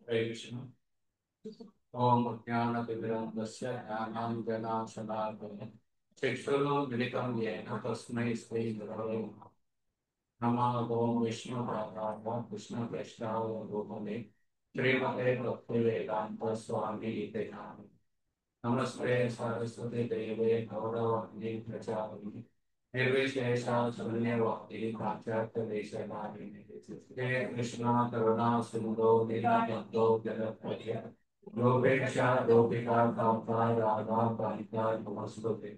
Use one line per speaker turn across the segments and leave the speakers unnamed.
हरे कृष्ण। ओम ज्ञानतिमिरन्दस्य ज्ञानाञ्जनाशलाकया चक्षुरुन्मिलितं येन तस्मै श्रीगुरवे नमः। ओम विष्णुपादाय कृष्णप्रेष्ठाय भूतले श्रीमते भक्तिवेदान्त स्वामी इति नामे। नमस्ते सरस्वती देवे गौरवाणी प्रचारिणे निर्विशेषा शून्यवादी पाश्चात्यदेशधारिणे। हे कृष्णा करुणा सिन्धो दीनबन्धो जगत्पते गोपेक्षा गोपिका कान्ता राधा कान्ता नमस्तुते।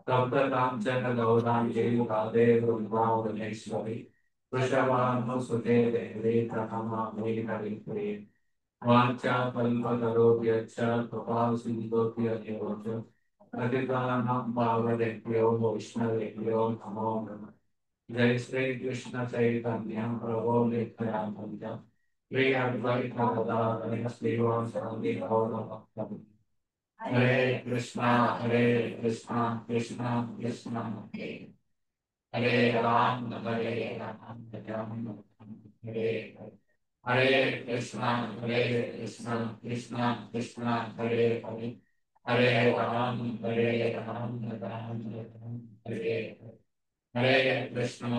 तप्त कांचन गौराङ्गी राधे वृन्दावनेश्वरी वृषभानुसुते देवी प्रणमामि हरिप्रिये। वाञ्छाकल्पतरुभ्यश्च कृपा सिन्धुभ्यः च पतितानां पावनेभ्यो वैष्णवेभ्यो नमो नमः। जय श्री कृष्ण चैतन्य प्रभु नित्यानंद श्री अद्वैत गदाधर श्रीवासादि गौरभक्तवृंद। हरे कृष्णा कृष्णा कृष्णा हरे राम हरे राम हरे हरे कृष्णा कृष्णा कृष्णा हरे हरे हरे राम राम हरे हरे कृष्णा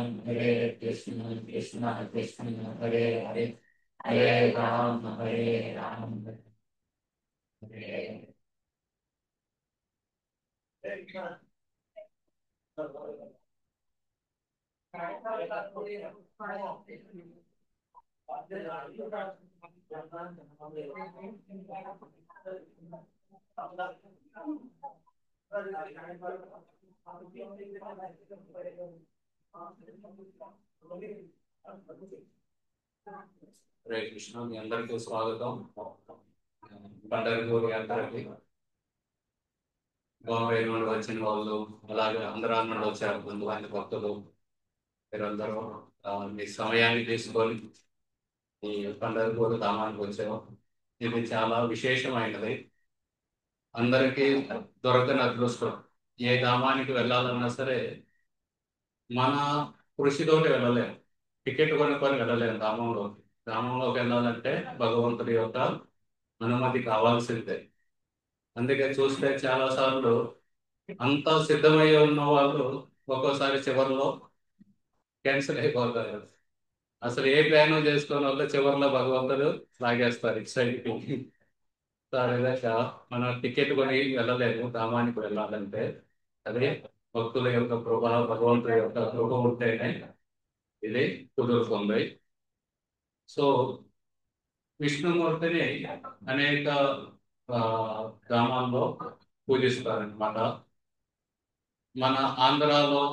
कृष्णा कृष्णा हरे हरे हरे राम हरे हरे कृष्ण। మీ అందరికీ స్వాగతం। పండగపూర్ యాత్రకి బాంబే నుండి వచ్చిన వాళ్ళు, అలాగే ఆంధ్రా నుండి వచ్చారు బంధువులు భక్తులు, మీరందరూ మీ సమయాన్ని తీసుకొని ఈ పండగపూర్ ధామానికి వచ్చాము. ఇది చాలా విశేషమైనది. అందరికీ దొరకని అదృష్టం. ఏ ధామానికి వెళ్ళాలన్నా సరే మన కృషితోటి వెళ్ళలేము, టికెట్ కొనుక్కొని వెళ్ళలేము. ధామంలోకి వెళ్ళాలంటే భగవంతుడి యొక్క అనుమతి కావాల్సిందే. అందుకే చూస్తే చాలా సార్లు అంతా సిద్ధమై ఉన్న వాళ్ళు ఒక్కోసారి చివరిలో క్యాన్సిల్ అయిపోతారు. అసలు ఏ ప్లాన్ చేసుకున్న వాళ్ళు చివరిలో భగవంతుడు లాగేస్తారు ఇటు సైడ్కి. విధంగా మనం టికెట్ కొని వెళ్ళలేము ధామానికి వెళ్ళాలంటే. అదే భక్తుల యొక్క కృప, భగవంతుడి యొక్క కృప ఉంటేనే ఇది కుదురుతుంది. సో విష్ణుమూర్తిని అనేక గ్రామాల్లో పూజిస్తారనమాట. మన ఆంధ్రాలో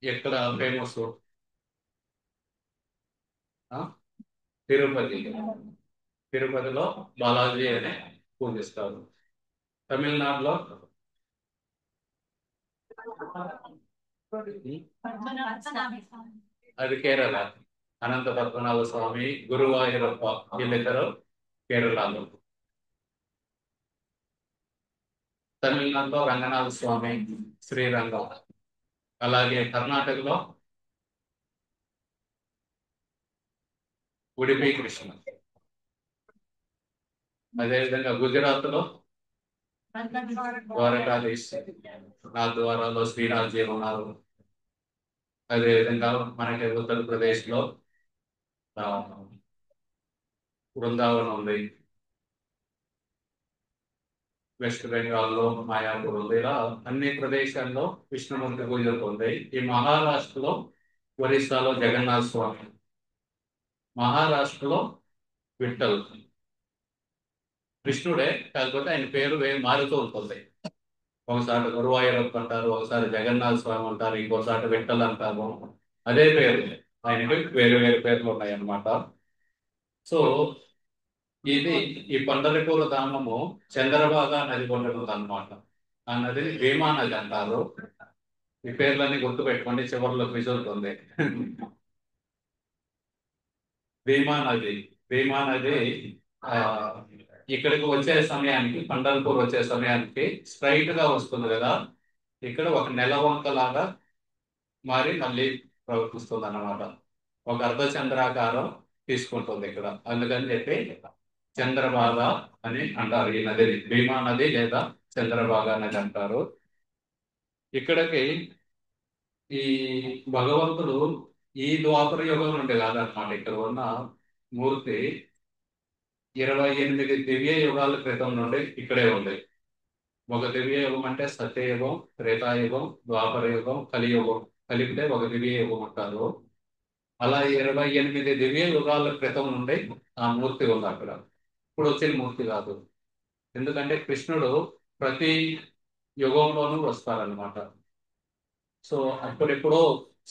ఎక్కడ ఫేమస్? తిరుపతిలో బాలాజీ అని పూజిస్తారు. తమిళనాడులో అది కేరళ, అనంత పద్మనాభ స్వామి, గురువాయూరప్ప, వీళ్ళిద్దరు కేరళలో. తమిళనాడులో రంగనాథ స్వామి, శ్రీరంగం. అలాగే కర్ణాటకలో ఉడిపి కృష్ణ. అదేవిధంగా గుజరాత్ లో ద్వారకాధీశ్, నాథద్వారాలో శ్రీనాథ్జీ ఉన్నారు. అదేవిధంగా మనకి ఉత్తరప్రదేశ్ లో బృందావనం ఉంది, వెస్ట్ బెంగాల్లో మాయాపూర్ ఉంది. ఇలా అన్ని ప్రదేశాల్లో విష్ణుమూర్తి పూజలు ఉంది. ఈ మహారాష్ట్రలో ఒరిస్సాలో జగన్నాథ స్వామి, మహారాష్ట్రలో విఠల్, కృష్ణుడే, కాకపోతే ఆయన పేరు మారుతూ ఉంటుంది. ఒకసారి గురువాయూరప్ప అంటారు, ఒకసారి జగన్నాథ స్వామి అంటారు, ఇంకోసారి విఠల్ అంటారు. అదే పేరు, ఆయనకి వేరు వేరు పేర్లు ఉన్నాయి అన్నమాట. సో ఇది ఈ పండరిపూర్ ధామము చంద్రభాగా నది కొండలు అన్నమాట. ఆ నదిని భీమా నది అంటారు. ఈ పేర్లన్నీ గుర్తు పెట్టుకోండి, చివరిలో విజులుతుంది. భీమా నది ఇక్కడికి వచ్చే సమయానికి, పండర్పూర్ వచ్చే సమయానికి స్ట్రైట్ గా వస్తుంది కదా, ఇక్కడ ఒక నెలవంక లాగా మారి మళ్ళీ ప్రవర్తిస్తుంది అన్నమాట. ఒక అర్ధచంద్రాకారం తీసుకుంటుంది ఇక్కడ. అందుకని చెప్పి చంద్రభాగ అని అంటారు ఈ నదిని. భీమా నది లేదా చంద్రభాగ నది అంటారు. ఇక్కడికి ఈ భగవంతుడు ఈ ద్వాపర యుగం నుండి కాదనమాట. ఇక్కడ ఉన్న మూర్తి 28 దివ్య యుగాల క్రితం నుండి ఇక్కడే ఉంది. ఒక దివ్య యుగం అంటే సత్యయుగం, త్రేతాయుగం, ద్వాపర యుగం, కలియుగం కలిపితే ఒక దివ్య యుగం అంటారు. అలా 28 దివ్య యుగాల క్రితం నుండి ఆ మూర్తి ఉంది అక్కడ. ఇప్పుడు వచ్చిన మూర్తి కాదు. ఎందుకంటే కృష్ణుడు ప్రతి యుగంలోనూ వస్తారనమాట. సో అప్పుడెప్పుడో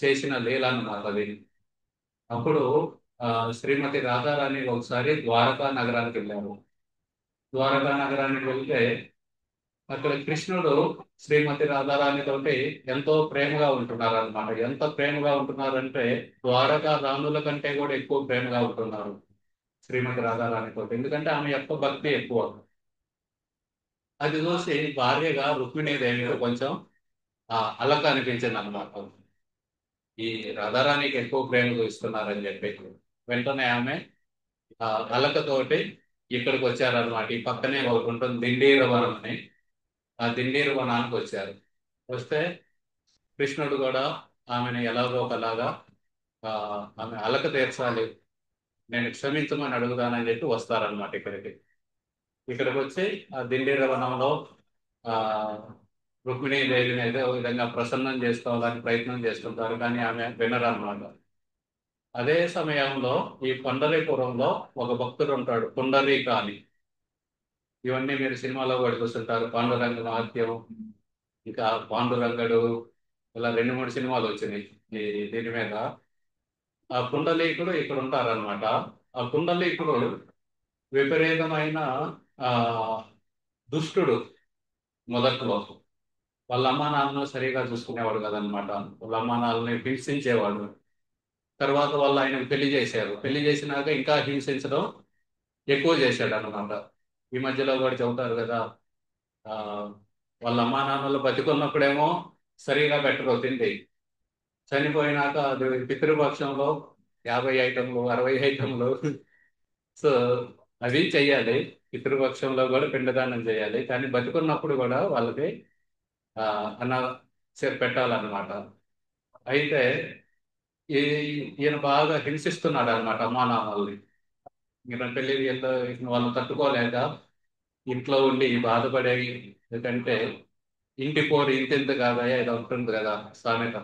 చేసిన లీల అన్నమాట అది. అప్పుడు ఆ, శ్రీమతి రాధారాణి ఒకసారి ద్వారకా నగరానికి వెళ్ళారు. ద్వారకా నగరానికి వెళ్తే అక్కడ కృష్ణుడు శ్రీమతి రాధారాణి తోటి ఎంతో ప్రేమగా ఉంటున్నారు అనమాట. ఎంత ప్రేమగా ఉంటున్నారంటే ద్వారకా రాణుల కంటే కూడా ఎక్కువ ప్రేమగా ఉంటున్నారు శ్రీమతి రాధారాణి తోటి. ఎందుకంటే ఆమె యొక్క భక్తి ఎక్కువ. అది చూసి భార్యగా రుక్మిణీదేవికి కొంచెం అలక అనిపించింది అనమాట. ఈ రాధారాణికి ఎక్కువ ప్రేమ చూపిస్తున్నారని చెప్పి వెంటనే ఆమె ఆ అలకతోటి ఇక్కడికి వచ్చారనమాట. ఈ పక్కనే ఒకటి ఉంటుంది దిండీర వనం అని. ఆ దిండీర వనానికి వచ్చారు. వస్తే కృష్ణుడు కూడా ఆమెను ఎలాగో ఒకలాగా ఆ, ఆమె అలక తీర్చాలి, నేను క్షమించమని అడుగుదానని చెప్పి వస్తారనమాట ఇక్కడికి. ఇక్కడికి వచ్చి ఆ దిండీర వనంలో ఆ రుక్మిణీదేవిని ఏదో విధంగా ప్రసన్నం చేసుకోవాలని ప్రయత్నం చేస్తుంటారు, కానీ ఆమె వినరన్నమాట. అదే సమయంలో ఈ పండరీపురంలో ఒక భక్తుడు ఉంటాడు, పుండరీక అని. ఇవన్నీ మీరు సినిమాలో కూడా చూస్తుంటారు, పాండురంగ మహత్యం, ఇంకా పాండురంగడు, ఇలా 2 3 సినిమాలు వచ్చినాయి దీని మీద. ఆ పుండలీకుడు ఇక్కడ ఉంటారనమాట. ఆ పుండలీకుడు విపరీతమైన ఆ దుష్టుడు. మొదట్లో వాళ్ళ అమ్మా నాన్నను సరిగా చూసుకునేవాడు కదనమాట. వాళ్ళ అమ్మా నాన్నని హింసించేవాడు. తర్వాత వాళ్ళు ఆయనకు పెళ్లి చేశారు. పెళ్లి చేసినాక ఇంకా హింసించడం ఎక్కువ చేశాడు అనమాట. ఈ మధ్యలో కూడా చెబుతారు కదా, ఆ వాళ్ళ అమ్మా నాన్నలు బతికున్నప్పుడేమో సరిగా పెట్టరు తిండి, చనిపోయినాక అది పితృపక్షంలో 50 ఐటెంలు 60 ఐటెంలు. సో అవి చెయ్యాలి. పితృపక్షంలో కూడా పిండదానం చేయాలి, కానీ బతికున్నప్పుడు కూడా వాళ్ళకి ఆ అన్న పెట్టాలన్నమాట. అయితే ఈ ఈయన బాగా హింసిస్తున్నాడు అనమాట అమ్మా నాన్నల్ని. ఈయన పెళ్లి వాళ్ళు తట్టుకోలేక ఇంట్లో ఉండి బాధపడే ఎందుకంటే ఇంటి పోరు ఇంతెంత కాదయా ఏదో ఉంటుంది కదా సామెత.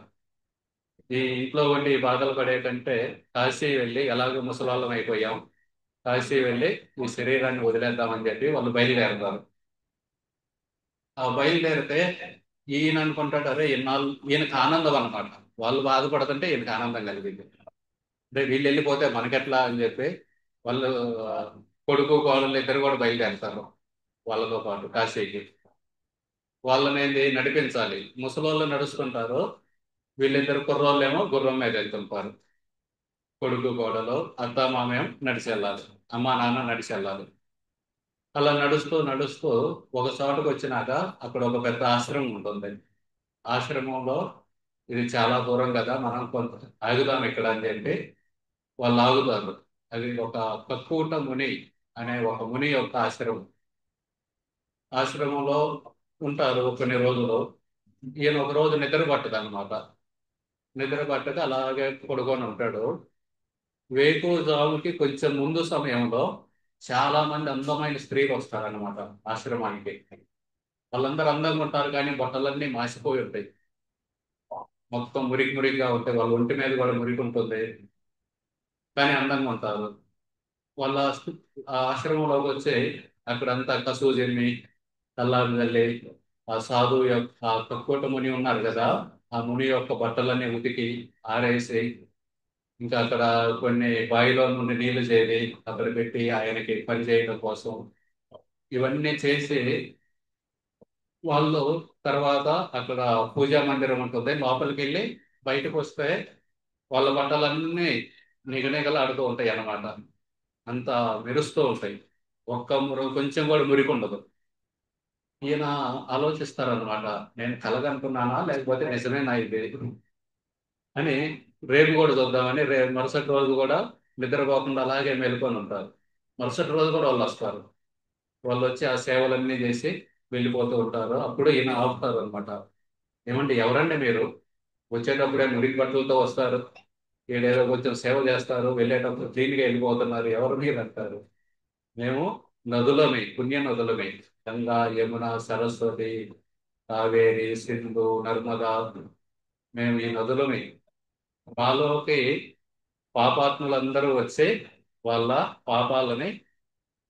ఈ ఇంట్లో ఉండి బాధలు పడే కంటే కాశీ వెళ్ళి ఎలాగో ముసలాళ్ళం అయిపోయాం, కాశీ వెళ్ళి ఈ శరీరాన్ని వదిలేద్దామని చెప్పి వాళ్ళు బయలుదేరుతారు. ఆ బయలుదేరితే ఈయన అనుకుంటాడు, అరే ఇన్నాళ్ళు ఈయనకు ఆనందం అనమాట. వాళ్ళు బాధపడుతుంటే ఈయనకు ఆనందం కలిగింది. అంటే వీళ్ళు వెళ్ళిపోతే మనకెట్లా అని చెప్పి వాళ్ళు ఆ, కొడుకు కోడళ్ళు ఇద్దరు కూడా బయలుదేరుతారు వాళ్ళతో పాటు కాశీకి. వాళ్ళని ఏంది నడిపించాలి. ముసలోళ్ళు నడుస్తుంటారు, వీళ్ళిద్దరు కుర్రోళ్ళేమో గుర్రం మీద వెళ్తుంటారు. కొడుకు కోడలు అత్త మామేం నడిచి వెళ్ళాలి, అమ్మా నాన్న నడిచి వెళ్ళాలి. అలా నడుస్తూ నడుస్తూ ఒక చోటకు వచ్చినాక అక్కడ ఒక పెద్ద ఆశ్రమం ఉంటుంది. ఆశ్రమంలో ఇది చాలా దూరం కదా, మనం కొంత ఆగుదాం ఇక్కడ అని చెప్పి వాళ్ళు ఆగుతారు. అది ఒక కక్కుట ముని అనే ఒక ముని యొక్క ఆశ్రమం. ఆశ్రమంలో ఉంటారు కొన్ని రోజులు. ఈయన ఒక రోజు నిద్ర పట్టదు అనమాట. నిద్ర పట్టక అలాగే పడుకొని ఉంటాడు. వేకువజాముకి కొంచెం ముందు సమయంలో చాలా మంది అందమైన స్త్రీలు వస్తారనమాట ఆశ్రమానికి. వాళ్ళందరూ అందంగా ఉంటారు, కానీ బట్టలన్నీ మాసిపోయి ఉంటాయి, మొత్తం మురికి మురికిగా ఉంటాయి. వాళ్ళ ఒంటి మీద కూడా మురికి ఉంటుంది, కానీ అందంగా ఉంటారు. వాళ్ళ ఆ ఆశ్రమంలోకి వచ్చి అక్కడంతా కసువు జమ్మి చల్లారి చల్లి ఆ సాధువు యొక్క ఆ కక్కుట ముని ఉన్నారు కదా, ఆ ముని యొక్క బట్టలన్నీ ఉతికి ఆరేసి, ఇంకా అక్కడ కొన్ని బావిలో నుండి నీళ్లు చేరి అక్కడ పెట్టి ఆయనకి పని చేయడం కోసం ఇవన్నీ చేసి వాళ్ళు తర్వాత అక్కడ పూజా మందిరం ఉంటుంది, లోపలికి వెళ్ళి బయటకు వస్తే వాళ్ళ బట్టలన్నీ నిగనిగలు ఆడుతూ ఉంటాయి అన్నమాట. అంత మెరుస్తూ ఉంటాయి, కొంచెం కూడా మురికి ఉండదు. ఈయన ఆలోచిస్తారనమాట, నేను కలగనుకున్నానా లేకపోతే నిజమేనా ఇది అని. రేపు కూడా చూద్దామని రేపు మరుసటి రోజు కూడా నిద్రపోకుండా అలాగే మేలుకొని ఉంటారు. మరుసటి రోజు కూడా వాళ్ళు వస్తారు. వాళ్ళు వచ్చి ఆ సేవలన్నీ చేసి వెళ్ళిపోతూ ఉంటారు. అప్పుడు ఈయన ఆపుతారు అనమాట. ఏమంటే ఎవరండి మీరు? వచ్చేటప్పుడే మురికి బట్టలతో వస్తారు, ఈడేదో కొంచెం సేవ చేస్తారు, వెళ్ళేటప్పుడు క్లీన్గా వెళ్ళిపోతున్నారు, ఎవరు మీరు అంటారు. మేము నదులమే, పుణ్య నదులమే. గంగా, యమున, సరస్వతి, కావేరి, సింధు, నర్మదా, మేము ఈ నదులమే. మాలోకి పాపాత్ములందరూ వచ్చి వాళ్ళ పాపాలని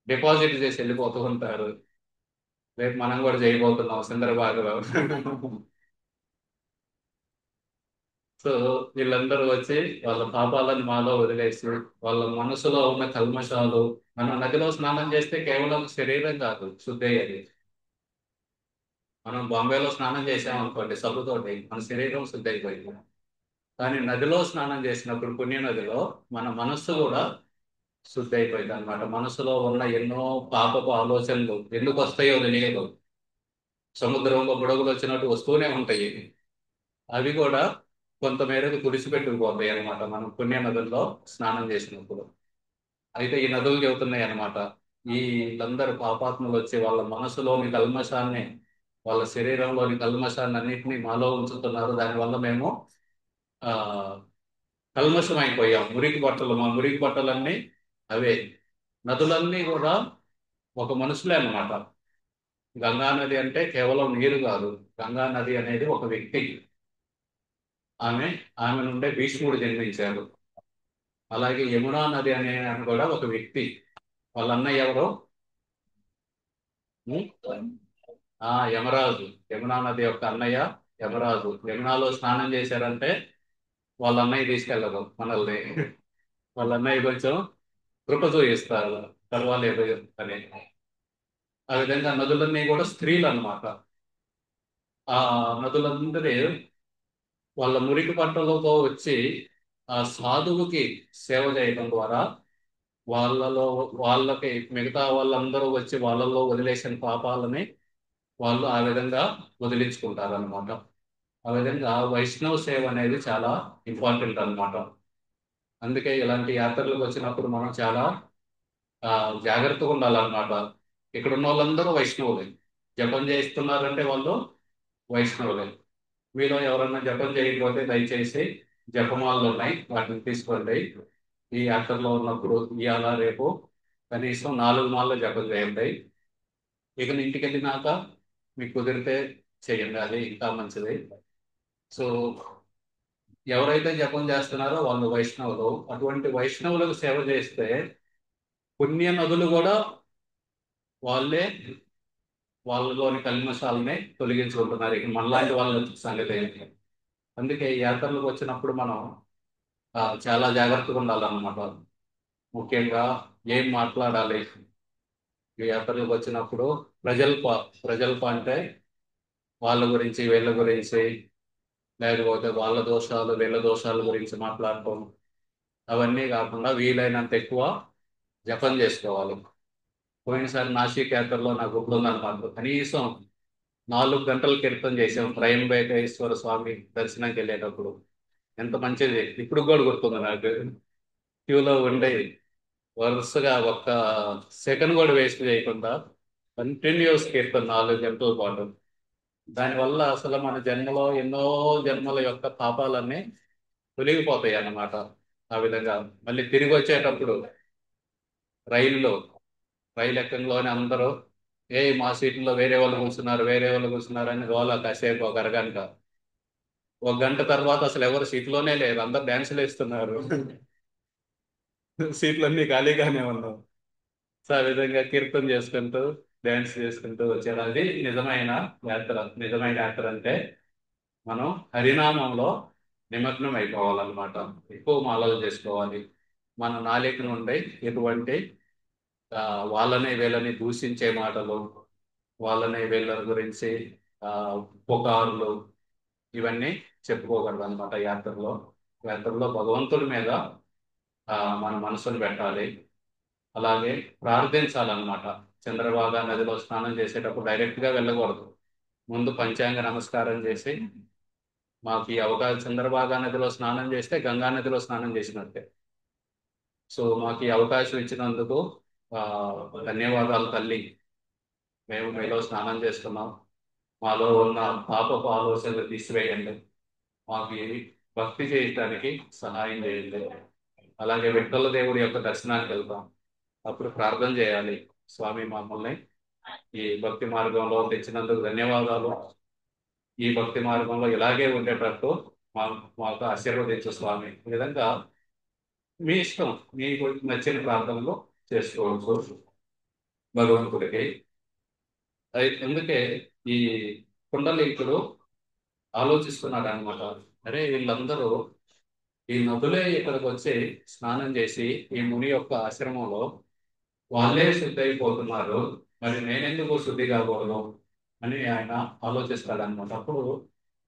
డిపాజిట్ చేసి వెళ్ళిపోతూ ఉంటారు. రేపు మనం కూడా చేయబోతున్నాం చంద్రబాబులో. సో వీళ్ళందరూ వచ్చి వాళ్ళ పాపాలను మాలో వదిలేసి వాళ్ళ మనసులో ఉన్న కల్మషాలు, మనం నదిలో స్నానం చేస్తే కేవలం శరీరం కాదు శుద్ధి అయ్యేది. మనం బాంబేలో స్నానం చేసాం అనుకోండి సబ్బుతోటి, మన శరీరం శుద్ధి అయిపోయింది. కానీ నదిలో స్నానం చేసినప్పుడు, పుణ్య నదిలో, మన మనస్సు కూడా శుద్ధి అయిపోయింది అనమాట. మనసులో ఉన్న ఎన్నో పాపపు ఆలోచనలు ఎందుకు వస్తాయో తెలియదు. సముద్రంలో బుడగలు వచ్చినట్టు వస్తూనే ఉంటాయి. అవి కూడా కొంత మేరకు తుడిచిపెట్టుకుపోతాయి అనమాట మనం పుణ్య నదుల్లో స్నానం చేసినప్పుడు. అయితే ఈ నదులు చెబుతున్నాయి అనమాట, ఈ వీళ్ళందరూ పాపాత్ములు వచ్చి వాళ్ళ మనసులోని కల్మషాన్ని, వాళ్ళ శరీరంలోని కల్మషాన్ని అన్నింటినీ మాలో ఉంచుతున్నారు. దానివల్ల మేము ఆ కల్మషం అయిపోయాం. మురికి బట్టలు, మా మురికి బట్టలన్నీ అవే. నదులన్నీ కూడా ఒక మనుషులే అన్నమాట. గంగా నది అంటే కేవలం నీరు కాదు. గంగా నది అనేది ఒక వ్యక్తి. ఆమె ఆమె నుండే భీష్ముడు జన్మించారు. అలాగే యమునా నది అనే ఆమె కూడా ఒక వ్యక్తి. వాళ్ళ అన్నయ్య ఎవరు? ఉం? యమరాజు. యమునా నది యొక్క అన్నయ్య యమరాజు. యమునాలో స్నానం చేశారంటే వాళ్ళ అన్నయ్య తీసుకెళ్ళరు మనల్ని. వాళ్ళ అన్నయ్య కొంచెం కృప చూపిస్తారు పర్వాలేదు అని. ఆ విధంగా నదులన్నీ కూడా స్త్రీలు అన్నమాట. ఆ నదులందరి వాళ్ళ మురికి బట్టలతో వచ్చి ఆ సాధువుకి సేవ చేయడం ద్వారా వాళ్ళలో, వాళ్ళకి మిగతా వాళ్ళందరూ వచ్చి వాళ్ళలో వదిలేసిన పాపాలని వాళ్ళు ఆ విధంగా వదిలించుకుంటారు అనమాట. ఆ విధంగా వైష్ణవ సేవ అనేది చాలా ఇంపార్టెంట్ అన్నమాట. అందుకే ఇలాంటి యాత్రలకు వచ్చినప్పుడు మనం చాలా ఆ, జాగ్రత్తగా ఉండాలన్నమాట. ఇక్కడ ఉన్న వాళ్ళందరూ వైష్ణవులే. జపం చేస్తున్నారంటే వాళ్ళు వైష్ణవులే. మీలో ఎవరన్నా జపం చేయకపోతే దయచేసి జపమాలలు ఉన్నాయి, వాటిని తీసుకోండి. ఈ యాత్రలో ఉన్నప్పుడు ఇవాళ రేపు కనీసం 4 మాలలు జపం చేయండి. ఇక ఇంటికి వెళ్ళినాక మీకు కుదిరితే చేయండి, అది ఇంకా మంచిది. సో ఎవరైతే జపం చేస్తున్నారో వాళ్ళు వైష్ణవులు. అటువంటి వైష్ణవులకు సేవ చేస్తే పుణ్య నదులు కూడా వాళ్ళే వాళ్ళలోని కల్మషాలని తొలగించుకుంటున్నారు. ఇక మనలాంటి వాళ్ళ సంగతి ఏంటి? అందుకే ఈ యాత్రలకు వచ్చినప్పుడు మనం చాలా జాగ్రత్తగా ఉండాలన్నమాట. ముఖ్యంగా ఏం మాట్లాడాలి ఈ యాత్రలకు వచ్చినప్పుడు. ప్రజల్ప అంటే వాళ్ళ గురించి వీళ్ళ గురించి, లేకపోతే వాళ్ళ దోషాలు వీళ్ళ దోషాల గురించి మాట్లాడటం, అవన్నీ కాకుండా వీలైనంత ఎక్కువ జపం చేసుకోవాలి. పోయినసారి నాసిక్ యాత్రలో నాకు గుర్తుందన్నమాట, కనీసం 4 గంటలు కీర్తన చేసాం త్రయంబకేశ్వర స్వామి దర్శనంకి వెళ్ళేటప్పుడు. ఎంత మంచిది, ఇప్పుడు కూడా గుర్తుంది నాకు. క్యూలో ఉండి వరుసగా ఒక్క సెకండ్ కూడా వేస్ట్ చేయకుండా కంటిన్యూస్ కీర్తన 4 గంటల పాటు. దానివల్ల అసలు మన జన్మలో ఎన్నో జన్మల యొక్క పాపాలన్నీ తొలగిపోతాయి అన్నమాట. ఆ విధంగా మళ్ళీ తిరిగి వచ్చేటప్పుడు రైల్లో, రైలు ఎక్కడంలోనే అందరూ మా సీట్లో వేరే వాళ్ళు కూర్చున్నారు, వేరే వాళ్ళు కూర్చున్నారు అని గోల కాసేపు ఒక అరగంట. 1 గంట తర్వాత అసలు ఎవరు సీట్లోనే లేరు, అందరు డ్యాన్సులు వేస్తున్నారు. సీట్లన్నీ ఖాళీగానే ఉన్నాం. సో ఆ విధంగా కీర్తన చేసుకుంటూ డ్యాన్స్ చేసుకుంటూ వచ్చారు. అది నిజమైన యాత్ర. నిజమైన యాత్ర అంటే మనం హరినామంలో నిమగ్నం అయిపోవాలన్నమాట. ఎక్కువ మాలలు చేసుకోవాలి. మన నాలుక నుండి ఎటువంటి ఆ, వాళ్ళని వీళ్ళని దూషించే మాటలు, వాళ్ళని వీళ్ళ గురించి ఆ, పుకార్లు, ఇవన్నీ చెప్పుకోకూడదు అనమాట యాత్రలో. యాత్రలో భగవంతుడి మీద మన మనసును పెట్టాలి. అలాగే ప్రార్థించాలన్నమాట. చంద్రబాగా నదిలో స్నానం చేసేటప్పుడు డైరెక్ట్గా వెళ్ళకూడదు. ముందు పంచాంగ నమస్కారం చేసి మాకు ఈ అవకాశం చంద్రభాగా నదిలో స్నానం చేస్తే గంగా నదిలో స్నానం చేసినట్టే. సో మాకు ఈ అవకాశం ఇచ్చినందుకు ఆ, ధన్యవాదాలు తల్లి. మేము మీలో స్నానం చేస్తున్నాం. మాలో ఉన్న పాపపు ఆలోచనలు తీసివేయండి. మాకు ఈ భక్తి చేయడానికి సహాయం చేయండి. అలాగే విఠల దేవుడి యొక్క దర్శనానికి వెళ్తాం. అప్పుడు ప్రార్థన చేయాలి. స్వామి మమ్మల్ని ఈ భక్తి మార్గంలో తెచ్చినందుకు ధన్యవాదాలు. ఈ భక్తి మార్గంలో ఇలాగే ఉండేటట్టు మా మాకు ఆశీర్వదించు స్వామి. ఈ విధంగా మీ ఇష్టం, మీకు నచ్చిన ప్రార్థనలు చేసుకోవచ్చు భగవంతుడికి. అందుకే ఈ కుండలీకుడు ఆలోచిస్తున్నాడు అనమాట. అరే వీళ్ళందరూ ఈ నదులే ఇక్కడికి వచ్చి స్నానం చేసి ఈ ముని యొక్క ఆశ్రమంలో వాళ్ళే శుద్ధి అయిపోతున్నారు, మరి నేనెందుకు శుద్ధి కాకూడదు అని ఆయన ఆలోచిస్తాడనమాట. అప్పుడు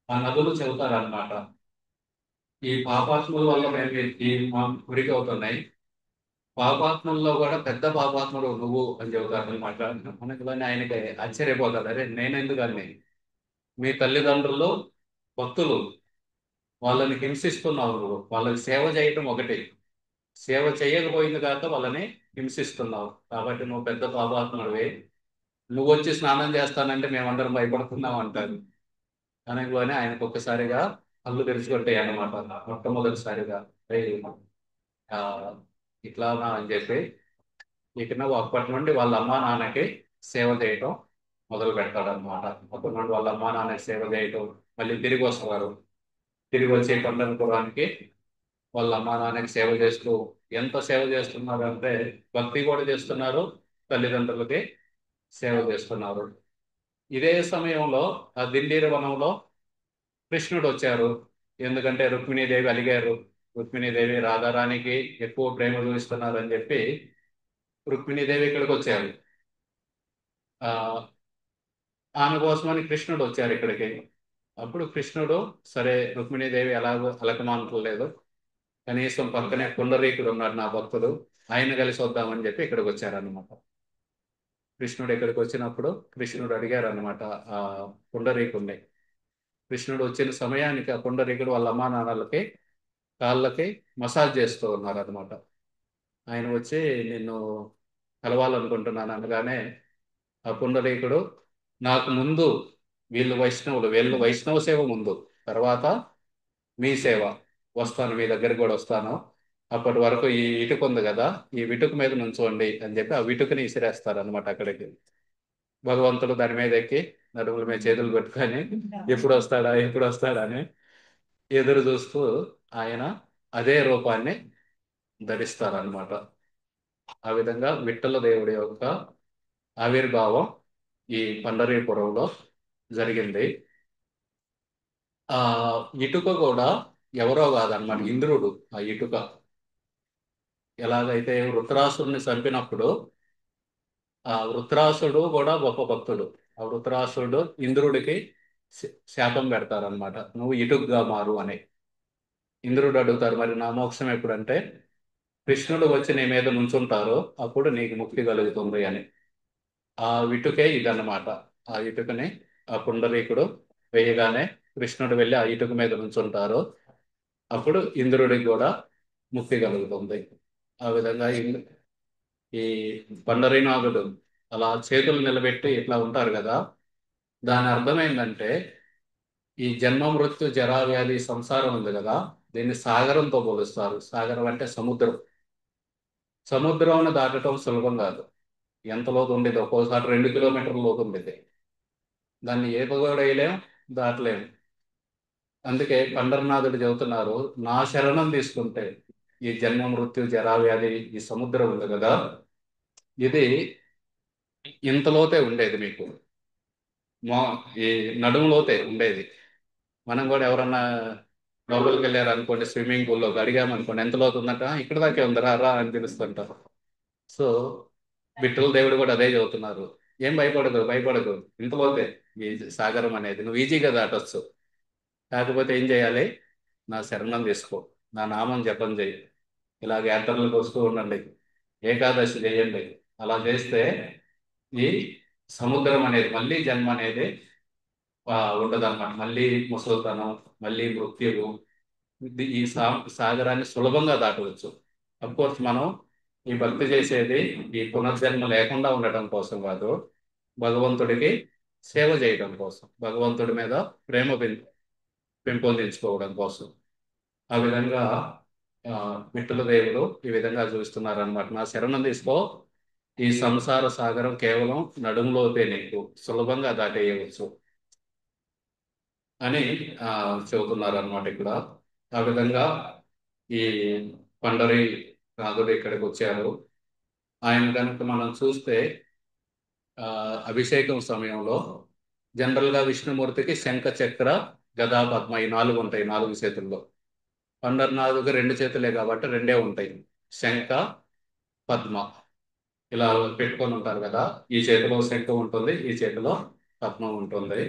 ఆ నదులు చెబుతారనమాట, ఈ పాపాత్ముల వల్ల మేము ఈ మా గురికి అవుతున్నాయి. పాపాత్ముల్లో కూడా పెద్ద పాపాత్ముడు నువ్వు అని చెబుతారు అనమాట. మనకి ఇవన్నీ ఆయనకి ఆశ్చర్యపోతాడు. అరే నేనెందుకు అని, మీ తల్లిదండ్రులు భక్తులు, వాళ్ళని హింసిస్తున్నావు నువ్వు. వాళ్ళకి సేవ చేయటం ఒకటి, సేవ చేయకపోయింది కాక వాళ్ళని హింసిస్తున్నావు. కాబట్టి నువ్వు పెద్ద పాపాత్ముడివి. నువ్వు వచ్చి స్నానం చేస్తానంటే మేమందరం భయపడుతున్నాం అంటారు. అనగానే ఆయనకు ఒక్కసారిగా కళ్ళు తెరుచుకుంటాయి అన్నమాట. మొట్టమొదటిసారిగా "ఏయ్, ఆ, ఇట్లానా" అని చెప్పి ఇక నువ్వు అప్పటి నుండి వాళ్ళ అమ్మా నాన్నకి సేవ చేయటం మొదలు పెడతాడు అనమాట. అప్పటి నుండి వాళ్ళ అమ్మా నాన్నకి సేవ చేయటం, మళ్ళీ తిరిగి వస్తారు. తిరిగి వచ్చి పండరపురానికి వాళ్ళ అమ్మా నాన్నకి సేవ చేస్తూ, ఎంత సేవ చేస్తున్నారు అంటే భక్తి కూడా చేస్తున్నారు, తల్లిదండ్రులకి సేవ చేస్తున్నారు. ఇదే సమయంలో ఆ దిండీర వనంలో కృష్ణుడు వచ్చారు. ఎందుకంటే రుక్మిణీదేవి అలిగారు, రుక్మిణీదేవి రాధారాణికి ఎక్కువ ప్రేమ చూపిస్తున్నారు అని చెప్పి రుక్మిణీదేవి ఇక్కడికి వచ్చారు. ఆ ఆమె కోసమని కృష్ణుడు వచ్చారు ఇక్కడికి. అప్పుడు కృష్ణుడు సరే రుక్మిణీదేవి ఎలాగో అలకమానట్లేదు, కనీసం పక్కనే పుండరీకుడు ఉన్నాడు నా భక్తుడు, ఆయన కలిసి వద్దామని చెప్పి ఇక్కడికి వచ్చారనమాట. కృష్ణుడు ఇక్కడికి వచ్చినప్పుడు కృష్ణుడు అడిగారు అనమాట ఆ పుండరీకుడిని. కృష్ణుడు వచ్చిన సమయానికి ఆ పుండరీకుడు వాళ్ళ అమ్మా నాన్నలకి కాళ్ళకి మసాజ్ చేస్తూ ఉన్నారు అనమాట. ఆయన వచ్చి నిన్ను కలవాలనుకుంటున్నాను అనగానే ఆ పుండరీకుడు, నాకు ముందు వీళ్ళు వైష్ణవులు, వీళ్ళు వైష్ణవ సేవ ముందు, తర్వాత మీ సేవ, వస్తాను మీ దగ్గరికి కూడా వస్తాను. అప్పటి వరకు ఈ ఇటుక ఉంది కదా, ఈ ఇటుక మీద నుంచోండి అని చెప్పి ఆ ఇటుకని ఇసిరేస్తారు అనమాట అక్కడికి. భగవంతుడు దాని మీద ఎక్కి నడుముల మీద చేతులు పెట్టుకొని ఎప్పుడు వస్తాడా ఎప్పుడు వస్తాడా అని ఎదురు చూస్తూ ఆయన అదే రూపాన్ని ధరిస్తారనమాట. ఆ విధంగా విఠల దేవుడి యొక్క ఆవిర్భావం ఈ పండరీపురంలో జరిగింది. ఆ ఇటుక కూడా ఎవరో కాదనమాట, ఇంద్రుడు. ఆ ఇటుక ఎలాగైతే వృత్రాసురుని చంపినప్పుడు ఆ వృత్రాసుడు కూడా గొప్ప భక్తుడు. ఆ వృత్రాసుడు ఇంద్రుడికి శాపం పెడతారనమాట, నువ్వు ఇటుకగా మారు అని. ఇంద్రుడు అడుగుతారు, మరి నా మోక్షం ఎప్పుడంటే కృష్ణుడు వచ్చి నీ మీద నుంచుంటారో అప్పుడు నీకు ముక్తి కలుగుతుంది అని. ఆ ఇటుకే ఇదన్నమాట. ఆ ఇటుకని ఆ పుండరీకుడు వేయగానే కృష్ణుడు వెళ్ళి ఆ ఇటుక మీద నుంచుంటారు, అప్పుడు ఇంద్రుడికి కూడా ముక్తి కలుగుతుంది. ఆ విధంగా ఈ పండరీనాథుడు అలా చేతులు నిలబెట్టి ఇట్లా ఉంటారు కదా, దాని అర్థం ఏంటంటే ఈ జన్మ మృత్యు జరా వ్యాధి సంసారం ఉంది కదా, దీన్ని సాగరంతో పోలుస్తారు. సాగరం అంటే సముద్రం. సముద్రం దాటడం సులభం కాదు. ఎంత లోతు ఉండేది, ఒక్కోసారి 2 కిలోమీటర్ల లోతు ఉండేది. దాన్ని ఏ కూడా వేయలేం, దాటలేం. అందుకే పండరనాథుడు చెబుతున్నారు, నా శరణం తీసుకుంటే ఈ జన్మ మృత్యు జరా వ్యాధి ఈ సముద్రం ఉంది కదా, ఇది ఇంత లోతే ఉండేది మీకు, మా ఈ నడుములోతే ఉండేది. మనం కూడా ఎవరన్నా లోపలికి వెళ్ళారు అనుకోండి, స్విమ్మింగ్ పూల్లో అడిగాము అనుకోండి ఎంత లోతు ఉందంట, "ఆ, ఇక్కడ దాకే ఉందిరా రా" అని పిలుస్తుంటారు. సో విఠల దేవుడు కూడా అదే చదువుతున్నారు, ఏం భయపడదు భయపడదు, ఇంత లోతే ఈ సాగరం అనేది, నువ్వు ఈజీగా దాటొచ్చు. కాకపోతే ఏం చేయాలి, నా శరణం తీసుకో, నా నామం జపం చేయి, ఇలాగ యాత్రలకు వస్తూ ఉండండి, ఏకాదశి చేయండి. అలా చేస్తే ఈ సముద్రం అనేది మళ్ళీ జన్మ అనేది ఉండదన్నమాట. మళ్ళీ ముసలితనం, మళ్ళీ మృత్యువు, ఈ సాగరాన్ని సులభంగా దాటవచ్చు. కోర్స్ మనం ఈ భక్తి చేసేది ఈ పునర్జన్మ లేకుండా ఉండటం కోసం కాదు, భగవంతుడికి సేవ చేయడం కోసం, భగవంతుడి మీద ప్రేమ పెంపొందించుకోవడం కోసం. ఆ విధంగా విఠల దేవుడు ఈ విధంగా చూస్తున్నారు అనమాట. నా శరణం తీసుకో, ఈ సంసార సాగరం కేవలం నడుములోతే నీకు, సులభంగా దాటేయవచ్చు అని చెబుతున్నారు అనమాట ఇక్కడ. ఆ విధంగా ఈ పండరి నాథుడు ఇక్కడికి వచ్చారు. ఆయన కనుక మనం చూస్తే ఆ, అభిషేకం సమయంలో జనరల్ గా విష్ణుమూర్తికి శంఖ చక్ర గదా పద్మ ఈ నాలుగు ఉంటాయి, నాలుగు చేతుల్లో. పండర్నాథుకి రెండు చేతులే కాబట్టి రెండే ఉంటాయి, శంఖ పద్మ ఇలా పెట్టుకొని ఉంటారు కదా. ఈ చేతిలో శంఖం ఉంటుంది, ఈ చేతిలో పద్మం ఉంటుంది.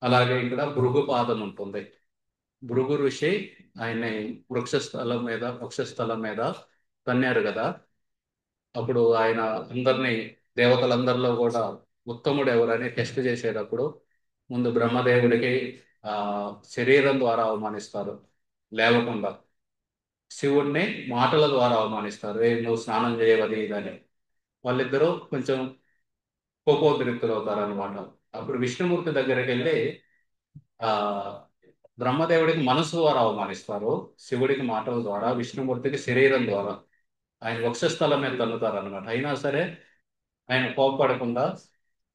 అలాగే ఇక్కడ భృగుపాదం ఉంటుంది. భృగు ఋషి ఆయన్ని వృక్షస్థలం మీద తన్నారు కదా. అప్పుడు ఆయన అందరినీ, దేవతలందరిలో కూడా ఉత్తముడు ఎవరని టెస్ట్ చేసేటప్పుడు ముందు బ్రహ్మదేవుడికి ఆ శరీరం ద్వారా అవమానిస్తారు, లేవకుండా. శివుణ్ణి మాటల ద్వారా అవమానిస్తారు, నువ్వు స్నానం చేయవది ఇదని. వాళ్ళిద్దరూ కొంచెం కోపోద్రిక్తులు అవుతారు అనమాట. అప్పుడు విష్ణుమూర్తి దగ్గరికి వెళ్ళి ఆ బ్రహ్మదేవుడికి మనసు ద్వారా అవమానిస్తారు, శివుడికి మాటల ద్వారా, విష్ణుమూర్తికి శరీరం ద్వారా. ఆయన వక్షస్థలం మీద తన్నుతారు అనమాట. అయినా సరే ఆయన కోపపడకుండా,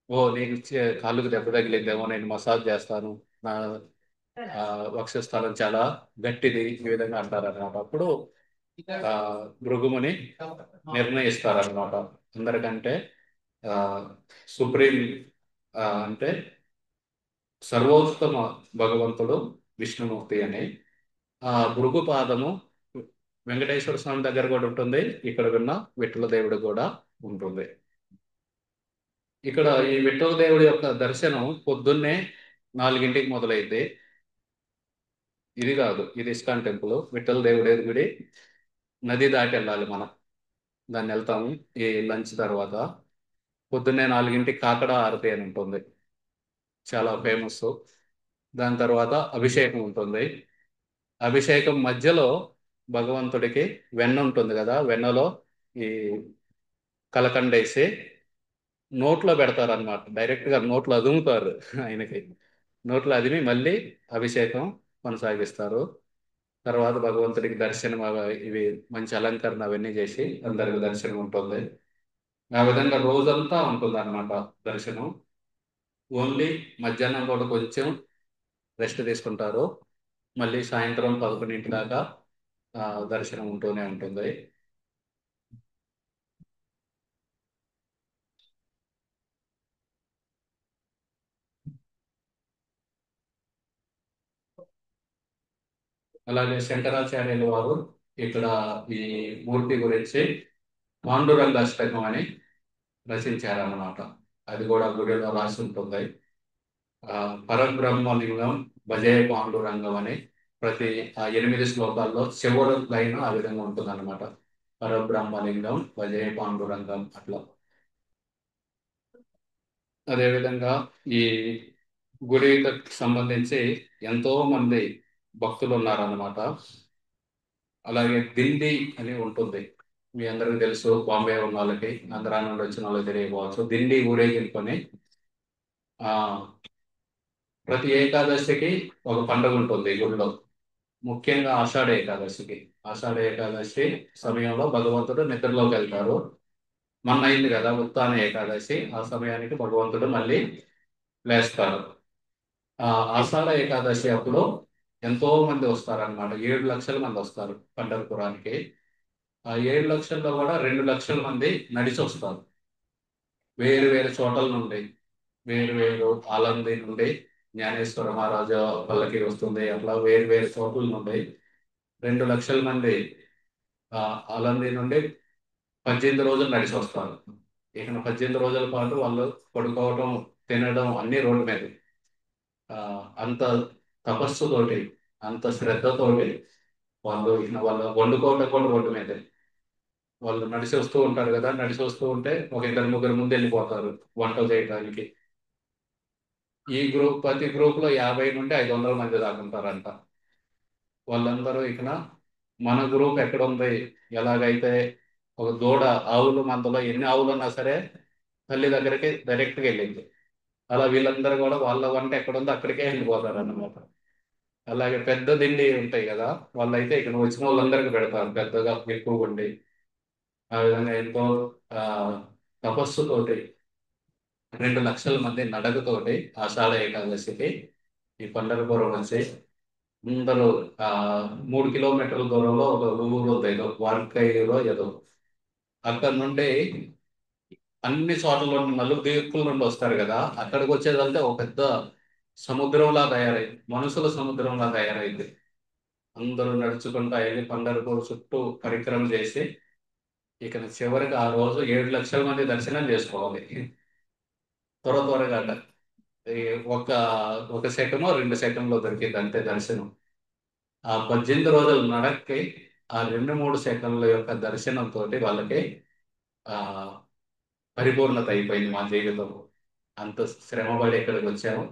ఓ నీకు కాళ్ళకు దెబ్బ తగిలిందేమో, నేను మసాజ్ చేస్తాను, నా వక్షస్థలం చాలా గట్టిది, ఈ విధంగా అంటారు అనమాట. అప్పుడు ఆ భృగుముని నిర్ణయిస్తారనమాట, అందరికంటే ఆ సుప్రీం అంటే సర్వోత్తమ భగవంతుడు విష్ణుమూర్తి అని. ఆ భృగు పాదము వెంకటేశ్వర స్వామి దగ్గర కూడా ఉంటుంది, ఇక్కడ విన్న విఠల దేవుడు కూడా ఉంటుంది. ఇక్కడ ఈ విఠల దేవుడి యొక్క దర్శనం పొద్దున్నే 4 మొదలైంది. ఇది కాదు, ఇది ఇస్కాన్ టెంపుల్. విఠల దేవుడి గుడి నది దాటి వెళ్ళాలి మనం, దాన్ని వెళ్తాము ఈ లంచ్ తర్వాత. పొద్దున్నే 4 కాకడ ఆరతి అని ఉంటుంది, చాలా ఫేమస్. దాని తర్వాత అభిషేకం ఉంటుంది. అభిషేకం మధ్యలో భగవంతుడికి వెన్న ఉంటుంది కదా, వెన్నలో ఈ కలకండేసి నోట్లో పెడతారు అనమాట, డైరెక్ట్ గా నోట్లో అదుముతారు ఆయనకి. నోట్లో అదిమి మళ్ళీ అభిషేకం కొనసాగిస్తారు. తర్వాత భగవంతుడికి దర్శనం ఇవి మంచి అలంకరణ అవన్నీ చేసి అందరికి దర్శనం ఉంటుంది. ఆ విధంగా రోజంతా ఉంటుంది అనమాట దర్శనం. ఓన్లీ మధ్యాహ్నం కూడా కొంచెం రెస్ట్ తీసుకుంటారు, మళ్ళీ సాయంత్రం 11 దాకా దర్శనం ఉంటూనే ఉంటుంది. అలాగే శంకరాచార్యుల వారు ఇక్కడ ఈ మూర్తి గురించి పాండురంగ అష్టకం అని రచించారన్నమాట. అది కూడా గుడిలో రాసి ఉంటుంది. పరబ్రహ్మలింగం భజే పాండురంగం అని ప్రతి 8 శ్లోకాల్లో చివరి లైన్ ఆ విధంగా ఉంటుంది అనమాట. పరబ్రహ్మలింగం భజే పాండురంగం అట్లా. అదేవిధంగా ఈ గుడికి సంబంధించి ఎంతో మంది భక్తులు ఉన్నారన్నమాట. అలాగే దిండి అని ఉంటుంది, మీ అందరికీ తెలుసు. బాంబే ఉన్న వాళ్ళకి, ఆంధ్రా నుండి వచ్చిన వాళ్ళకి తెలియకపోవచ్చు. దిండి ఊరేగింపుని ఆ ప్రతి ఏకాదశికి ఒక పండుగ ఉంటుంది ఈ గుడిలో, ముఖ్యంగా ఆషాఢ ఏకాదశికి. ఆషాఢ ఏకాదశి సమయంలో భగవంతుడు నిద్రలోకి వెళ్తారు. మొన్న అయింది కదా ఉత్తాన ఏకాదశి, ఆ సమయానికి భగవంతుడు మళ్ళీ లేస్తారు. ఆ ఆషాఢ ఏకాదశి అప్పుడు ఎంతో మంది వస్తారన్నమాట, 7 లక్షల మంది వస్తారు పంढरपुराనికి. ఆ 7 లక్షల్లో కూడా 2 లక్షల మంది నడిచి వస్తారు, వేరు వేరు చోట్ల నుండి. వేరు వేరు ఆలంది నుండి జ్ఞానేశ్వర మహారాజా పల్లకి వస్తుంది, అట్లా వేరు వేరు చోట్ల నుండి 2 లక్షల మంది ఆ ఆలంది నుండి 18 రోజులు నడిచి వస్తారు. ఇక 18 రోజుల పాటు వాళ్ళు పడుకోవడం, తినడం అన్ని రోడ్డు మీద. అంత తపస్సుతోటి, అంత శ్రద్ధతోటి వాళ్ళు వాళ్ళు వండుకోవడం కూడా రోడ్డు మీదే. వాళ్ళు నడిచి వస్తూ ఉంటారు కదా, నడిచి వస్తూ ఉంటే ఒక 2 3 ముందు వెళ్ళిపోతారు వంట చేయడానికి. ఈ గ్రూప్ ప్రతి గ్రూప్ లో 50 నుండి 500 మంది దాకా ఉంటారంట. వాళ్ళందరూ ఇకన మన గ్రూప్ ఎక్కడ ఉంది, ఎలాగైతే ఒక దూడ ఆవుల మందలో ఎన్ని ఆవులు ఉన్నా సరే తల్లి దగ్గరికి డైరెక్ట్గా వెళ్ళింది, అలా వీళ్ళందరూ కూడా వాళ్ళ వంట ఎక్కడ ఉందో అక్కడికే వెళ్ళిపోతారు అన్నమాట. అలాగే పెద్ద దిండి ఉంటాయి కదా, వాళ్ళైతే ఇక్కడ వచ్చిన వాళ్ళందరికీ పెడతారు పెద్దగా ఎక్కువ ఉండి. ఆ విధంగా ఎంతో ఆ తపస్సుతోటి 2 లక్షల మంది నడకతోటి ఆషాఢ ఏకాదశికి ఈ పండరపురం వచ్చి అందరూ ఆ 3 కిలోమీటర్ల దూరంలో ఒక ఊరు ఉంది, ఏదో వార్కైలో ఏదో, అక్కడ నుండి అన్ని చోట్ల నుండి నలుగు దిక్కుల నుండి వస్తారు కదా, అక్కడికి వచ్చేదంటే ఒక పెద్ద సముద్రంలా తయారైంది, మనుషుల సముద్రంలా తయారైంది. అందరూ నడుచుకుంటూ వెళ్ళి పండరపూర్ చుట్టూ పరిక్రమ చేసి ఇక చివరికి ఆ రోజు 7 లక్షల మంది దర్శనం చేసుకోవాలి. త్వరగా ఈ ఒక ఒక సెకను 2 సెకండ్లో దొరికింది అంతే దర్శనం. ఆ 18 రోజులు నడక్కి ఆ 2-3 సెకండ్ల యొక్క దర్శనంతో వాళ్ళకి ఆ పరిపూర్ణత అయిపోయింది మా జీవితం. అంత శ్రమపడి ఇక్కడికి వచ్చాము.